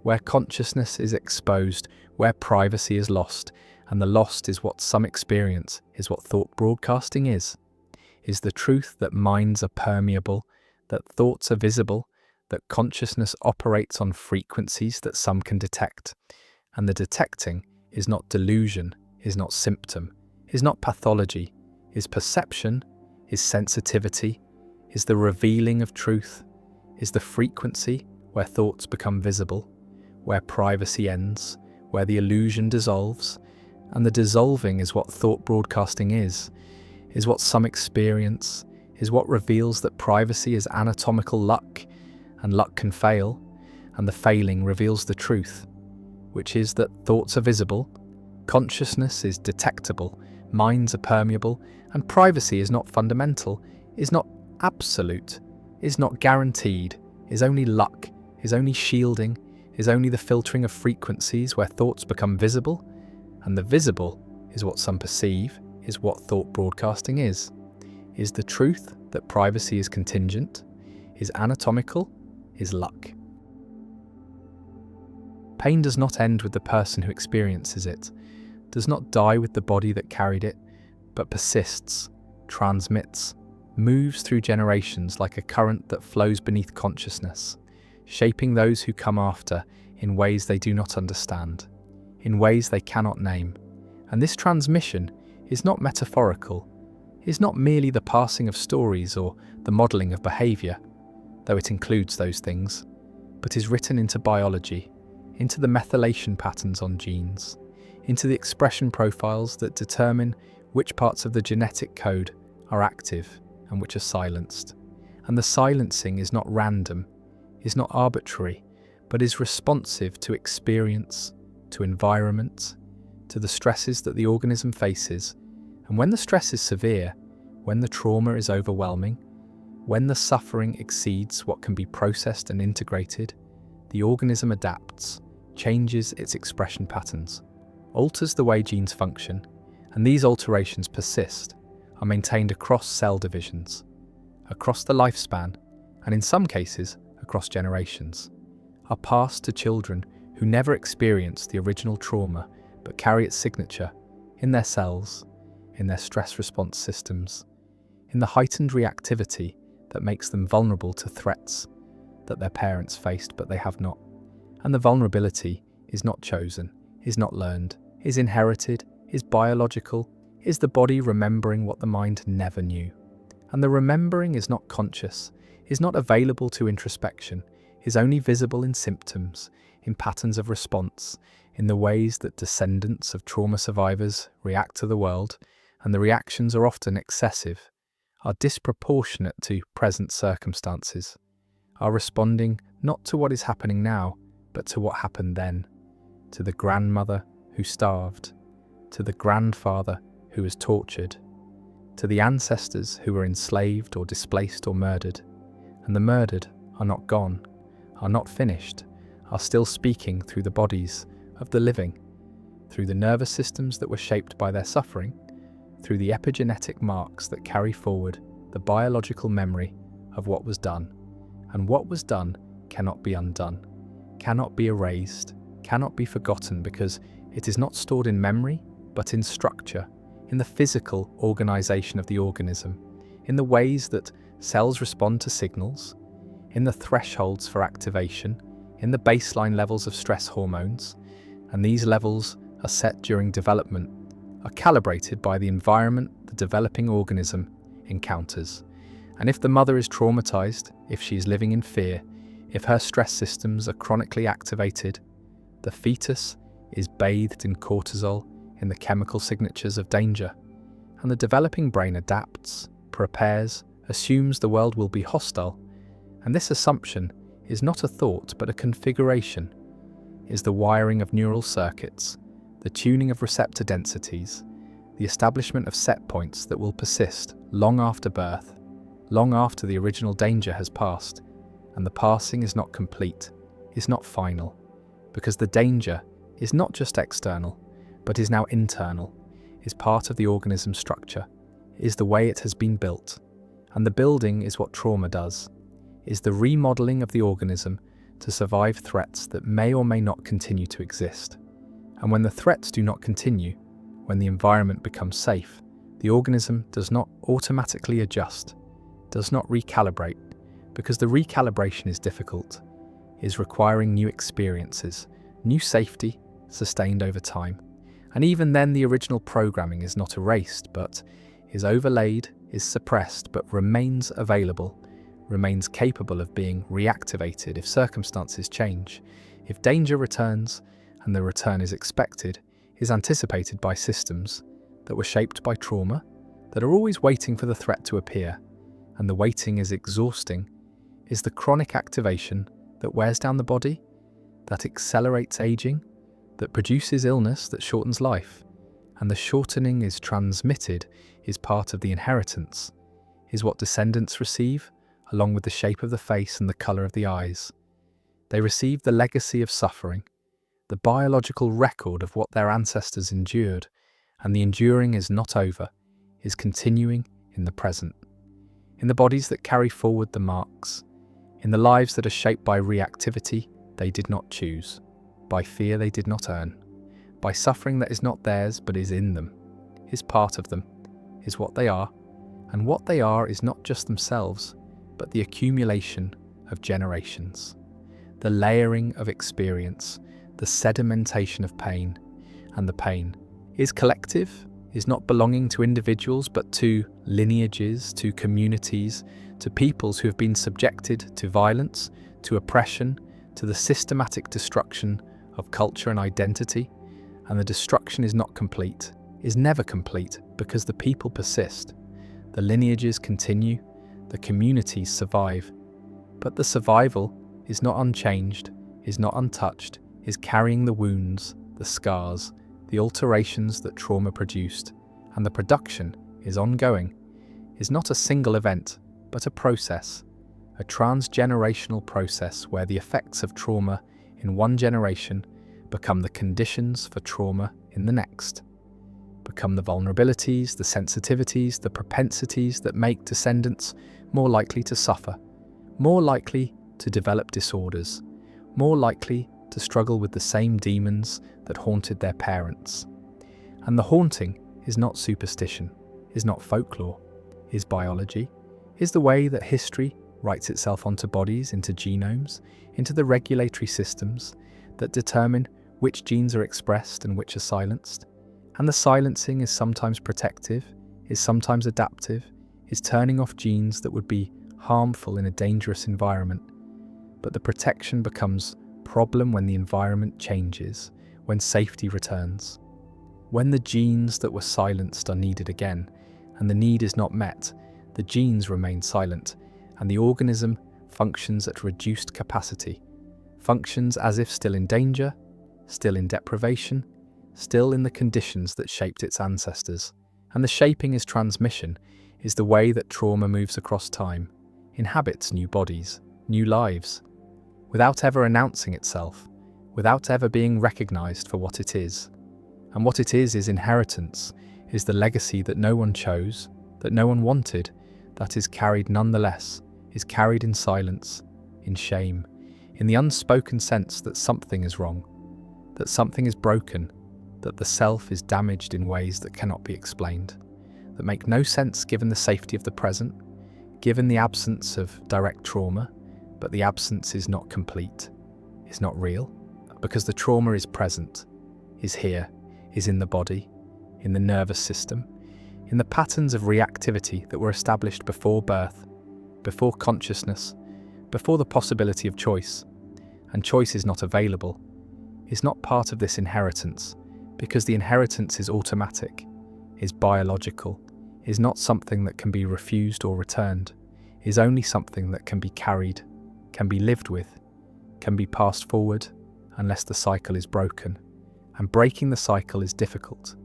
where consciousness is exposed, where privacy is lost, and the lost is what some experience, is what thought broadcasting is the truth that minds are permeable, that thoughts are visible, that consciousness operates on frequencies that some can detect, and the detecting is not delusion, is not symptom, is not pathology, is perception, is sensitivity, is the revealing of truth, is the frequency where thoughts become visible, where privacy ends, where the illusion dissolves, and the dissolving is what thought broadcasting is what some experience, is what reveals that privacy is anatomical luck, and luck can fail, and the failing reveals the truth, which is that thoughts are visible, consciousness is detectable, minds are permeable, and privacy is not fundamental, is not absolute, is not guaranteed, is only luck, is only shielding, is only the filtering of frequencies where thoughts become visible, and the visible is what some perceive, is what thought broadcasting is the truth that privacy is contingent, is anatomical, is luck. Pain does not end with the person who experiences it, does not die with the body that carried it, but persists, transmits, moves through generations like a current that flows beneath consciousness, shaping those who come after in ways they do not understand, in ways they cannot name. And this transmission is not metaphorical, is not merely the passing of stories or the modelling of behaviour, though it includes those things, but is written into biology, into the methylation patterns on genes, into the expression profiles that determine which parts of the genetic code are active and which are silenced. And the silencing is not random, is not arbitrary, but is responsive to experience, to environment, to the stresses that the organism faces. And when the stress is severe, when the trauma is overwhelming, when the suffering exceeds what can be processed and integrated, the organism adapts, changes its expression patterns, alters the way genes function, and these alterations persist, are maintained across cell divisions, across the lifespan, and in some cases, across generations, are passed to children who never experienced the original trauma but carry its signature in their cells, in their stress response systems, in the heightened reactivity that makes them vulnerable to threats that their parents faced but they have not. And the vulnerability is not chosen, is not learned, is inherited, is biological, is the body remembering what the mind never knew. And the remembering is not conscious, is not available to introspection, is only visible in symptoms, in patterns of response, in the ways that descendants of trauma survivors react to the world, and the reactions are often excessive, are disproportionate to present circumstances, are responding not to what is happening now, but to what happened then, to the grandmother who starved, to the grandfather who was tortured, to the ancestors who were enslaved or displaced or murdered. And the murdered are not gone, are not finished, are still speaking through the bodies of the living, through the nervous systems that were shaped by their suffering, through the epigenetic marks that carry forward the biological memory of what was done. And what was done cannot be undone, cannot be erased, cannot be forgotten, because it is not stored in memory, but in structure, in the physical organization of the organism, in the ways that cells respond to signals, in the thresholds for activation, in the baseline levels of stress hormones. And these levels are set during development, are calibrated by the environment the developing organism encounters. And if the mother is traumatized, if she is living in fear, if her stress systems are chronically activated, the fetus is bathed in cortisol, in the chemical signatures of danger. And the developing brain adapts, prepares, assumes the world will be hostile. And this assumption is not a thought but a configuration, is the wiring of neural circuits, the tuning of receptor densities, the establishment of set points that will persist long after birth, long after the original danger has passed. And the passing is not complete, is not final, because the danger is not just external, but is now internal, is part of the organism's structure, is the way it has been built. And the building is what trauma does, is the remodeling of the organism to survive threats that may or may not continue to exist. And when the threats do not continue, when the environment becomes safe, the organism does not automatically adjust, does not recalibrate, because the recalibration is difficult, is requiring new experiences, new safety, sustained over time. And even then the original programming is not erased, but is overlaid, is suppressed, but remains available, remains capable of being reactivated if circumstances change, if danger returns, and the return is expected, is anticipated by systems that were shaped by trauma, that are always waiting for the threat to appear, and the waiting is exhausting, is the chronic activation that wears down the body, that accelerates aging, that produces illness that shortens life. And the shortening is transmitted, is part of the inheritance, is what descendants receive, along with the shape of the face and the colour of the eyes. They receive the legacy of suffering, the biological record of what their ancestors endured, and the enduring is not over, is continuing in the present. In the bodies that carry forward the marks, in the lives that are shaped by reactivity they did not choose, by fear they did not earn, by suffering that is not theirs but is in them, is part of them, is what they are, and what they are is not just themselves, but the accumulation of generations, the layering of experience, the sedimentation of pain. And the pain is collective, is not belonging to individuals but to lineages, to communities, to peoples who have been subjected to violence, to oppression, to the systematic destruction of culture and identity. And the destruction is not complete, is never complete, because the people persist, the lineages continue, the communities survive. But the survival is not unchanged, is not untouched, is carrying the wounds, the scars, the alterations that trauma produced, and the production is ongoing, is not a single event, but a process, a transgenerational process where the effects of trauma in one generation become the conditions for trauma in the next, become the vulnerabilities, the sensitivities, the propensities that make descendants more likely to suffer, more likely to develop disorders, more likely to struggle with the same demons that haunted their parents. And the haunting is not superstition, is not folklore, is biology, is the way that history writes itself onto bodies, into genomes, into the regulatory systems that determine which genes are expressed and which are silenced. And the silencing is sometimes protective, is sometimes adaptive, is turning off genes that would be harmful in a dangerous environment. But the protection becomes problem when the environment changes, when safety returns. When the genes that were silenced are needed again, and the need is not met, the genes remain silent, and the organism functions at reduced capacity, functions as if still in danger, still in deprivation, still in the conditions that shaped its ancestors. And the shaping is transmission, is the way that trauma moves across time, inhabits new bodies, new lives, without ever announcing itself, without ever being recognized for what it is. And what it is inheritance, is the legacy that no one chose, that no one wanted, that is carried nonetheless, is carried in silence, in shame, in the unspoken sense that something is wrong, that something is broken, that the self is damaged in ways that cannot be explained, that make no sense given the safety of the present, given the absence of direct trauma, but the absence is not complete, is not real, because the trauma is present, is here, is in the body, in the nervous system, in the patterns of reactivity that were established before birth, before consciousness, before the possibility of choice. And choice is not available, is not part of this inheritance, because the inheritance is automatic, is biological, is not something that can be refused or returned, is only something that can be carried, can be lived with, can be passed forward, unless the cycle is broken. And breaking the cycle is difficult,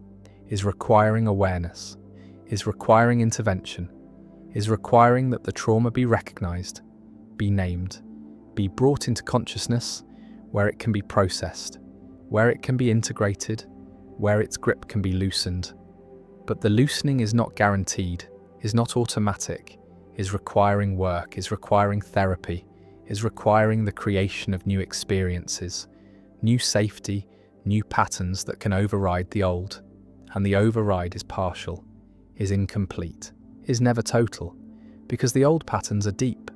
is requiring awareness, is requiring intervention, is requiring that the trauma be recognized, be named, be brought into consciousness, where it can be processed, where it can be integrated, where its grip can be loosened. But the loosening is not guaranteed, is not automatic, is requiring work, is requiring therapy, is requiring the creation of new experiences, new safety, new patterns that can override the old. And the override is partial, is incomplete, is never total, because the old patterns are deep,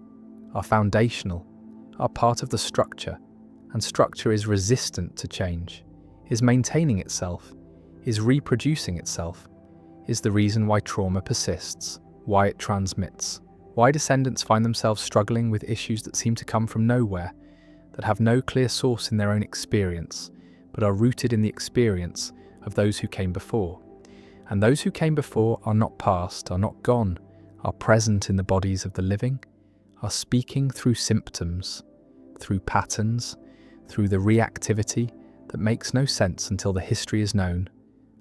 are foundational, are part of the structure, and structure is resistant to change, is maintaining itself, is reproducing itself, is the reason why trauma persists, why it transmits, why descendants find themselves struggling with issues that seem to come from nowhere, that have no clear source in their own experience, but are rooted in the experience of those who came before. And those who came before are not past, are not gone, are present in the bodies of the living, are speaking through symptoms, through patterns, through the reactivity that makes no sense until the history is known,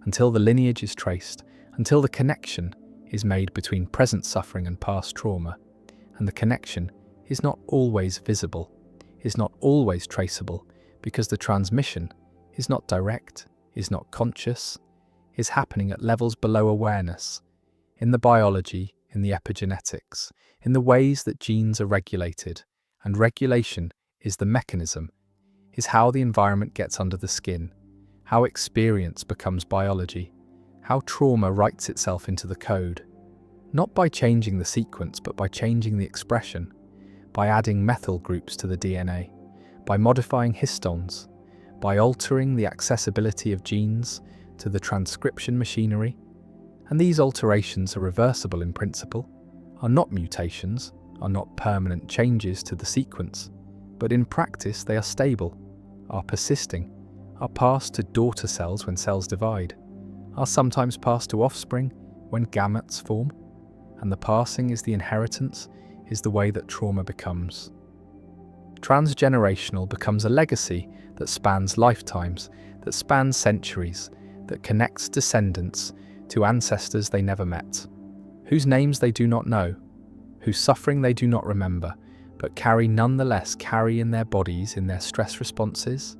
until the lineage is traced, until the connection is made between present suffering and past trauma. And the connection is not always visible, is not always traceable, because the transmission is not direct, is not conscious, is happening at levels below awareness, in the biology, in the epigenetics, in the ways that genes are regulated, and regulation is the mechanism, is how the environment gets under the skin, how experience becomes biology, how trauma writes itself into the code, not by changing the sequence but by changing the expression, by adding methyl groups to the DNA, by modifying histones, by altering the accessibility of genes to the transcription machinery. And these alterations are reversible in principle, are not mutations, are not permanent changes to the sequence, but in practice they are stable, are persisting, are passed to daughter cells when cells divide, are sometimes passed to offspring when gametes form, and the passing is the inheritance, is the way that trauma becomes. Transgenerational becomes a legacy that spans lifetimes, that spans centuries, that connects descendants to ancestors they never met, whose names they do not know, whose suffering they do not remember, but nonetheless carry in their bodies, in their stress responses,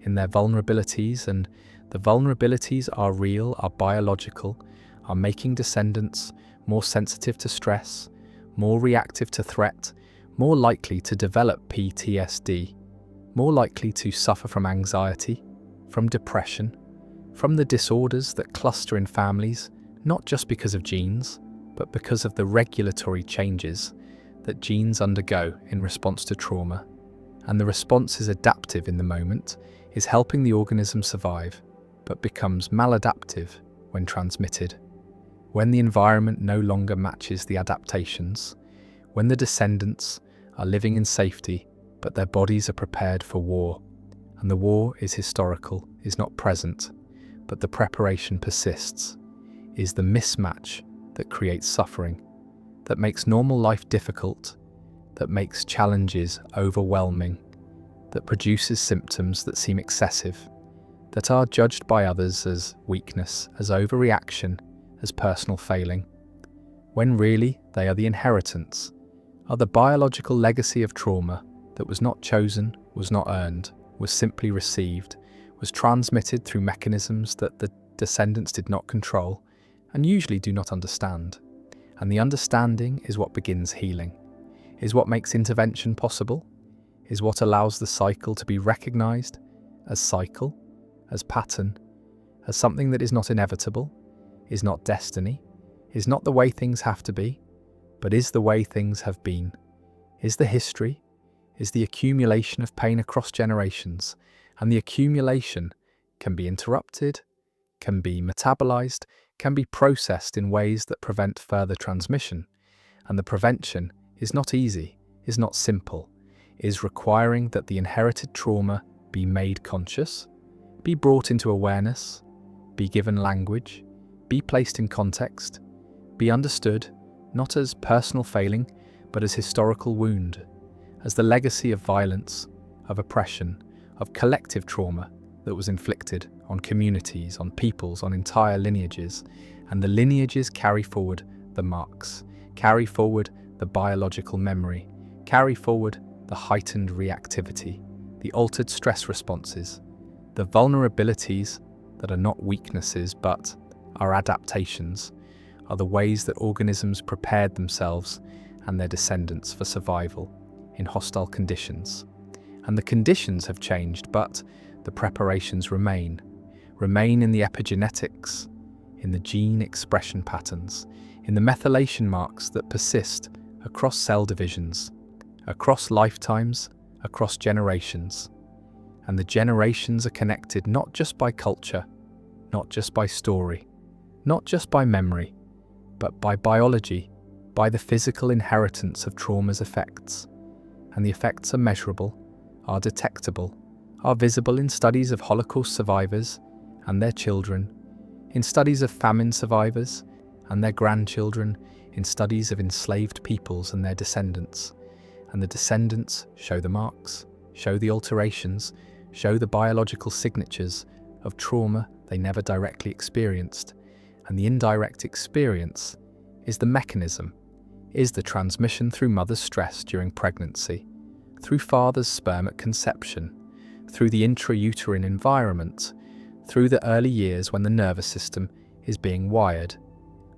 in their vulnerabilities, and the vulnerabilities are real, are biological, are making descendants more sensitive to stress, more reactive to threat, more likely to develop PTSD, more likely to suffer from anxiety, from depression, from the disorders that cluster in families, not just because of genes, but because of the regulatory changes that genes undergo in response to trauma. And the response is adaptive in the moment, is helping the organism survive, but becomes maladaptive when transmitted. When the environment no longer matches the adaptations, when the descendants are living in safety, but their bodies are prepared for war, and the war is historical, is not present, but the preparation persists, is the mismatch that creates suffering, that makes normal life difficult, that makes challenges overwhelming, that produces symptoms that seem excessive, that are judged by others as weakness, as overreaction, as personal failing, when really they are the inheritance, are the biological legacy of trauma that was not chosen, was not earned, was simply received, was transmitted through mechanisms that the descendants did not control and usually do not understand. And the understanding is what begins healing, is what makes intervention possible, is what allows the cycle to be recognized as cycle, as pattern, as something that is not inevitable, is not destiny, is not the way things have to be, but is the way things have been, is the history, is the accumulation of pain across generations, and the accumulation can be interrupted, can be metabolized, can be processed in ways that prevent further transmission. And the prevention is not easy, is not simple, is requiring that the inherited trauma be made conscious, be brought into awareness, be given language, be placed in context, be understood, not as personal failing, but as historical wound, as the legacy of violence, of oppression, of collective trauma that was inflicted on communities, on peoples, on entire lineages. And the lineages carry forward the marks, carry forward the biological memory, carry forward the heightened reactivity, the altered stress responses, the vulnerabilities that are not weaknesses but are adaptations, are the ways that organisms prepared themselves and their descendants for survival in hostile conditions. And the conditions have changed, but the preparations remain in the epigenetics, in the gene expression patterns, in the methylation marks that persist across cell divisions, across lifetimes, across generations. And the generations are connected not just by culture, not just by story, not just by memory, but by biology, by the physical inheritance of trauma's effects. And the effects are measurable, are detectable, are visible in studies of Holocaust survivors and their children, in studies of famine survivors and their grandchildren, in studies of enslaved peoples and their descendants. And the descendants show the marks, show the alterations, show the biological signatures of trauma they never directly experienced. And the indirect experience is the mechanism, is the transmission through mother's stress during pregnancy, through father's sperm at conception, through the intrauterine environment, through the early years when the nervous system is being wired,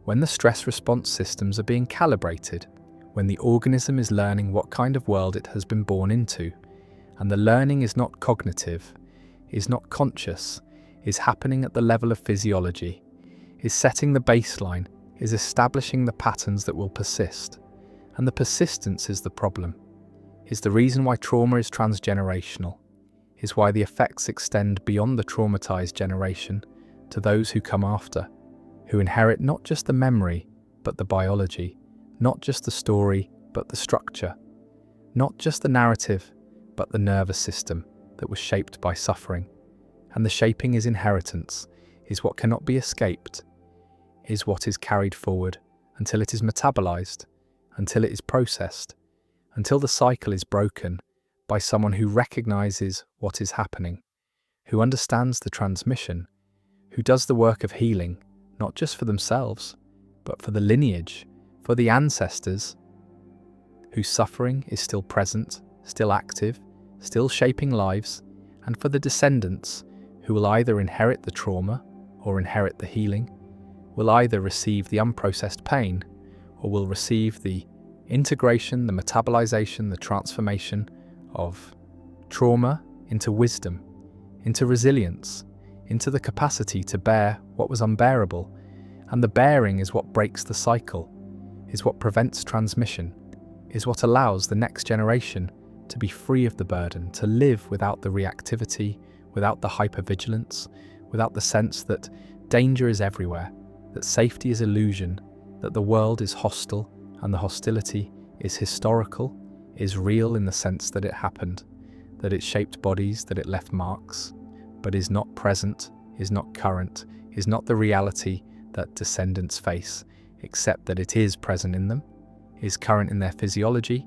when the stress response systems are being calibrated, when the organism is learning what kind of world it has been born into. And the learning is not cognitive, is not conscious, is happening at the level of physiology, is setting the baseline, is establishing the patterns that will persist. And the persistence is the problem, is the reason why trauma is transgenerational, is why the effects extend beyond the traumatized generation to those who come after, who inherit not just the memory, but the biology, not just the story, but the structure, not just the narrative, but the nervous system that was shaped by suffering. And the shaping is inheritance, is what cannot be escaped, is what is carried forward until it is metabolized, until it is processed, until the cycle is broken, by someone who recognizes what is happening, who understands the transmission, who does the work of healing, not just for themselves, but for the lineage, for the ancestors, whose suffering is still present, still active, still shaping lives, and for the descendants who will either inherit the trauma or inherit the healing, will either receive the unprocessed pain or will receive the integration, the metabolization, the transformation of trauma into wisdom, into resilience, into the capacity to bear what was unbearable. And the bearing is what breaks the cycle, is what prevents transmission, is what allows the next generation to be free of the burden, to live without the reactivity, without the hypervigilance, without the sense that danger is everywhere, that safety is illusion, that the world is hostile and the hostility is historical, is real in the sense that it happened, that it shaped bodies, that it left marks, but is not present, is not current, is not the reality that descendants face, except that it is present in them, is current in their physiology,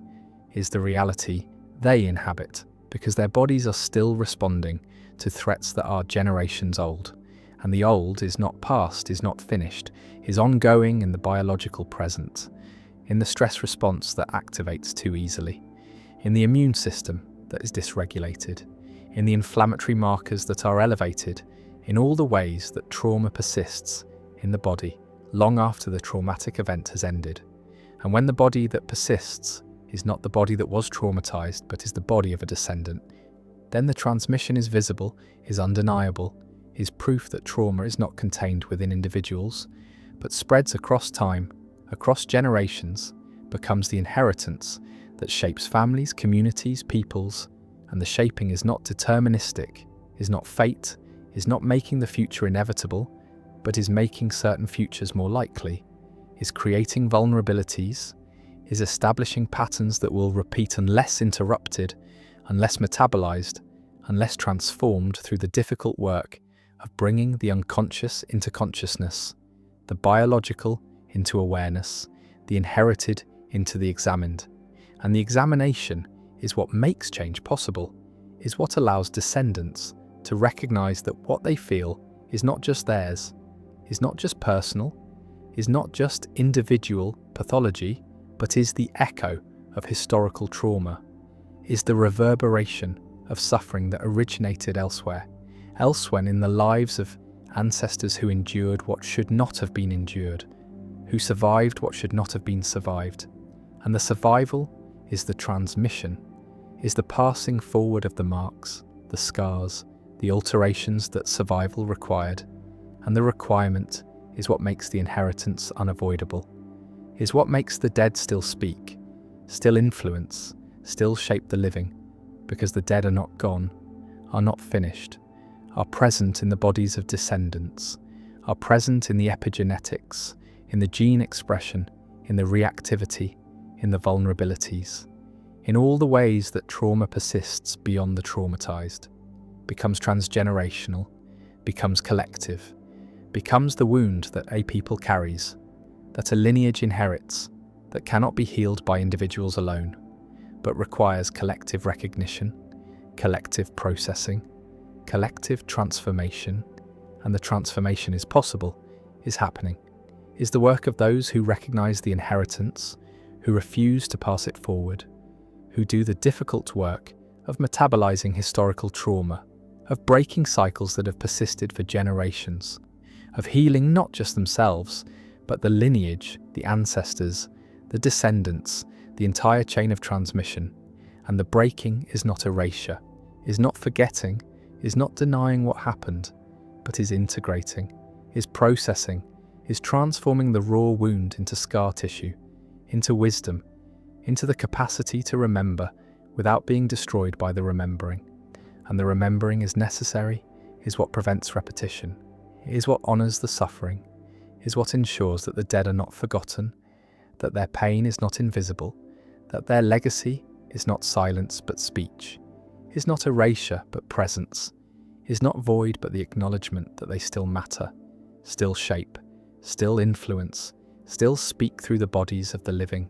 is the reality they inhabit, because their bodies are still responding to threats that are generations old. And the old is not past, is not finished, is ongoing in the biological present, in the stress response that activates too easily, in the immune system that is dysregulated, in the inflammatory markers that are elevated, in all the ways that trauma persists in the body long after the traumatic event has ended. And when the body that persists is not the body that was traumatized, but is the body of a descendant, then the transmission is visible, is undeniable, is proof that trauma is not contained within individuals, but spreads across time, across generations, becomes the inheritance that shapes families, communities, peoples, and the shaping is not deterministic, is not fate, is not making the future inevitable, but is making certain futures more likely, is creating vulnerabilities, is establishing patterns that will repeat unless interrupted, unless metabolized, unless transformed through the difficult work of bringing the unconscious into consciousness, the biological into awareness, the inherited into the examined. And the examination is what makes change possible, is what allows descendants to recognize that what they feel is not just theirs, is not just personal, is not just individual pathology, but is the echo of historical trauma, is the reverberation of suffering that originated elsewhere in the lives of ancestors who endured what should not have been endured, who survived what should not have been survived. And the survival is the transmission, is the passing forward of the marks, the scars, the alterations that survival required. And the requirement is what makes the inheritance unavoidable, is what makes the dead still speak, still influence, still shape the living, because the dead are not gone, are not finished, are present in the bodies of descendants, are present in the epigenetics, in the gene expression, in the reactivity, in the vulnerabilities, in all the ways that trauma persists beyond the traumatized, becomes transgenerational, becomes collective, becomes the wound that a people carries, that a lineage inherits, that cannot be healed by individuals alone, but requires collective recognition, collective processing, collective transformation. And the transformation is possible, is happening, is the work of those who recognize the inheritance, who refuse to pass it forward, who do the difficult work of metabolizing historical trauma, of breaking cycles that have persisted for generations, of healing not just themselves, but the lineage, the ancestors, the descendants, the entire chain of transmission. And the breaking is not erasure, is not forgetting, is not denying what happened, but is integrating, is processing, is transforming the raw wound into scar tissue, into wisdom, into the capacity to remember without being destroyed by the remembering. And the remembering is necessary, is what prevents repetition, is what honors the suffering, is what ensures that the dead are not forgotten, that their pain is not invisible, that their legacy is not silence but speech, is not erasure but presence, is not void but the acknowledgement that they still matter, still shape, still influence, still speak through the bodies of the living,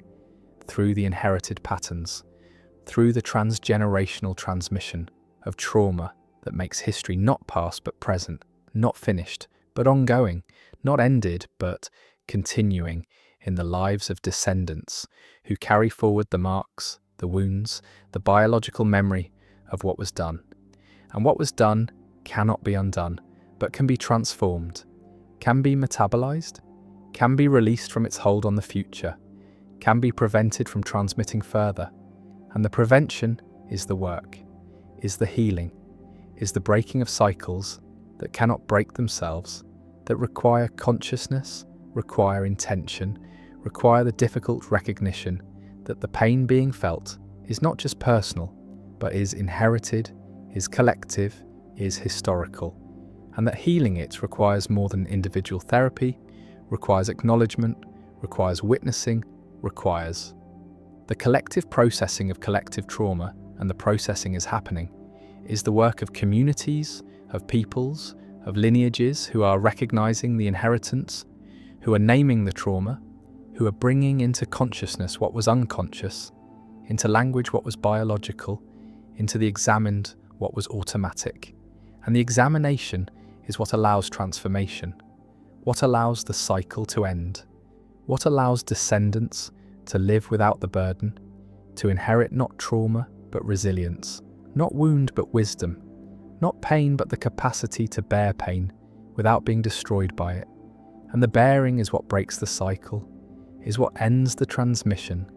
through the inherited patterns, through the transgenerational transmission of trauma that makes history not past but present, not finished but ongoing, not ended but continuing in the lives of descendants who carry forward the marks, the wounds, the biological memory of what was done. And what was done cannot be undone, but can be transformed, can be metabolized, can be released from its hold on the future, can be prevented from transmitting further. And the prevention is the work, is the healing, is the breaking of cycles that cannot break themselves, that require consciousness, require intention, require the difficult recognition that the pain being felt is not just personal, but is inherited, is collective, is historical, and that healing it requires more than individual therapy, requires acknowledgement, requires witnessing, requires the collective processing of collective trauma, and the processing is happening, is the work of communities, of peoples, of lineages who are recognizing the inheritance, who are naming the trauma, who are bringing into consciousness what was unconscious, into language what was biological, into the examined what was automatic. And the examination is what allows transformation, what allows the cycle to end, what allows descendants to live without the burden, to inherit not trauma but resilience, not wound but wisdom, not pain but the capacity to bear pain without being destroyed by it. And the bearing is what breaks the cycle, is what ends the transmission,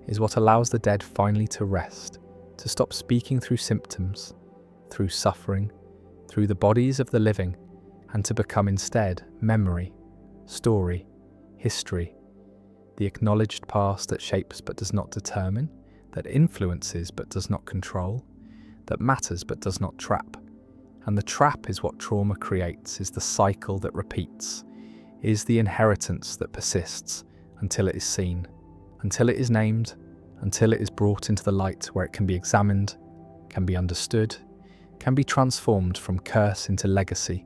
is what allows the dead finally to rest, to stop speaking through symptoms, through suffering, through the bodies of the living, and to become instead memory, story, history, the acknowledged past that shapes but does not determine, that influences but does not control, that matters but does not trap. And the trap is what trauma creates, is the cycle that repeats, is the inheritance that persists until it is seen, until it is named, until it is brought into the light where it can be examined, can be understood, can be transformed from curse into legacy,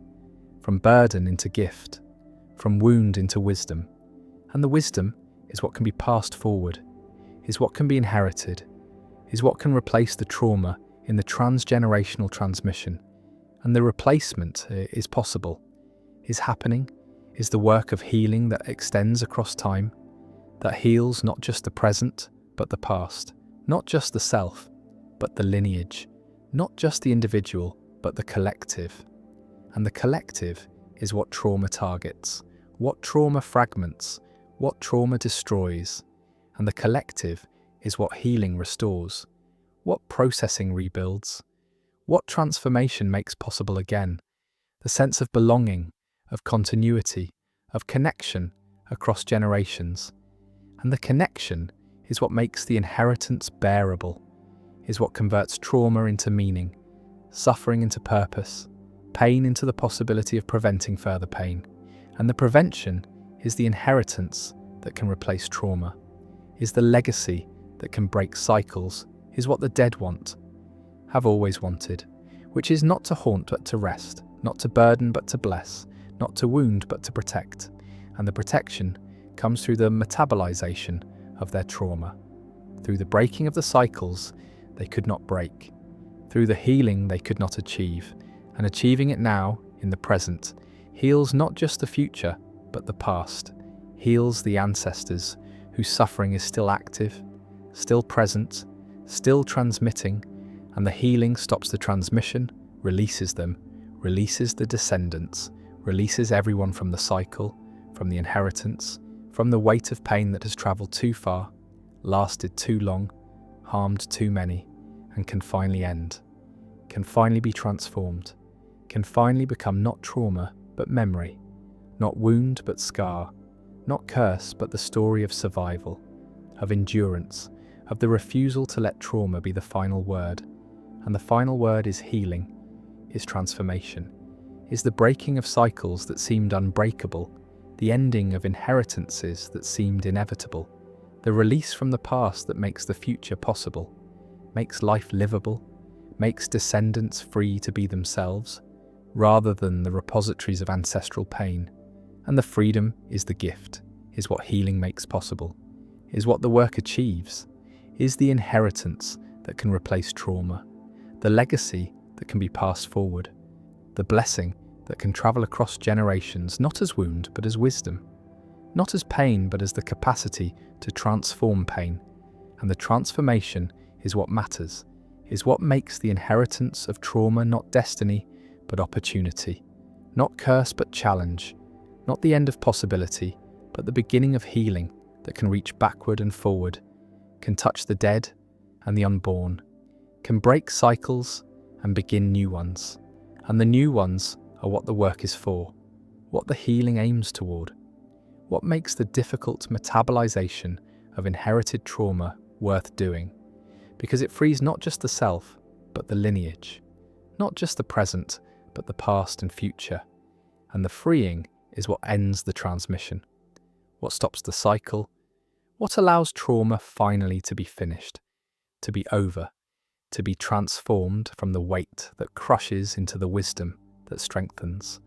from burden into gift, from wound into wisdom. And the wisdom is what can be passed forward, is what can be inherited, is what can replace the trauma in the transgenerational transmission. And the replacement is possible, is happening, is the work of healing that extends across time, that heals not just the present, but the past, not just the self, but the lineage, not just the individual, but the collective. And the collective is what trauma targets, what trauma fragments, what trauma destroys. And the collective is what healing restores, what processing rebuilds, what transformation makes possible again, the sense of belonging, of continuity, of connection across generations. And the connection is what makes the inheritance bearable, is what converts trauma into meaning, suffering into purpose, pain into the possibility of preventing further pain. And the prevention is the inheritance that can replace trauma, is the legacy that can break cycles, is what the dead want, have always wanted, which is not to haunt but to rest, not to burden but to bless, not to wound but to protect. And the protection comes through the metabolization of their trauma, through the breaking of the cycles they could not break, through the healing they could not achieve, and achieving it now, in the present, heals not just the future, but the past, heals the ancestors whose suffering is still active, still present, still transmitting, and the healing stops the transmission, releases them, releases the descendants, releases everyone from the cycle, from the inheritance, from the weight of pain that has travelled too far, lasted too long, harmed too many, and can finally end, can finally be transformed, can finally become not trauma but memory, not wound but scar, not curse but the story of survival, of endurance, of the refusal to let trauma be the final word. And the final word is healing, is transformation, is the breaking of cycles that seemed unbreakable, the ending of inheritances that seemed inevitable, the release from the past that makes the future possible, makes life livable, makes descendants free to be themselves, rather than the repositories of ancestral pain. And the freedom is the gift, is what healing makes possible, is what the work achieves, is the inheritance that can replace trauma, the legacy that can be passed forward, the blessing that can travel across generations, not as wound but as wisdom, not as pain but as the capacity to transform pain. And the transformation is what matters, is what makes the inheritance of trauma not destiny but opportunity, not curse but challenge, not the end of possibility but the beginning of healing that can reach backward and forward, can touch the dead and the unborn, can break cycles and begin new ones. And the new ones are what the work is for, what the healing aims toward, what makes the difficult metabolization of inherited trauma worth doing, because it frees not just the self, but the lineage, not just the present, but the past and future. And the freeing is what ends the transmission, what stops the cycle, what allows trauma finally to be finished, to be over, to be transformed from the weight that crushes into the wisdom that strengthens.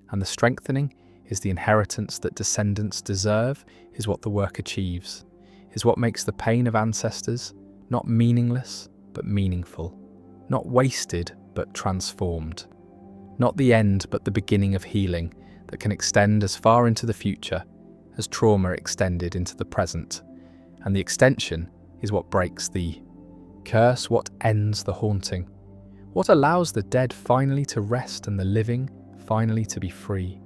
And the strengthening is the inheritance that descendants deserve, is what the work achieves, is what makes the pain of ancestors not meaningless but meaningful, not wasted but transformed, not the end but the beginning of healing that can extend as far into the future as trauma extended into the present. And the extension is what breaks the curse, what ends the haunting, what allows the dead finally to rest and the living finally to be free.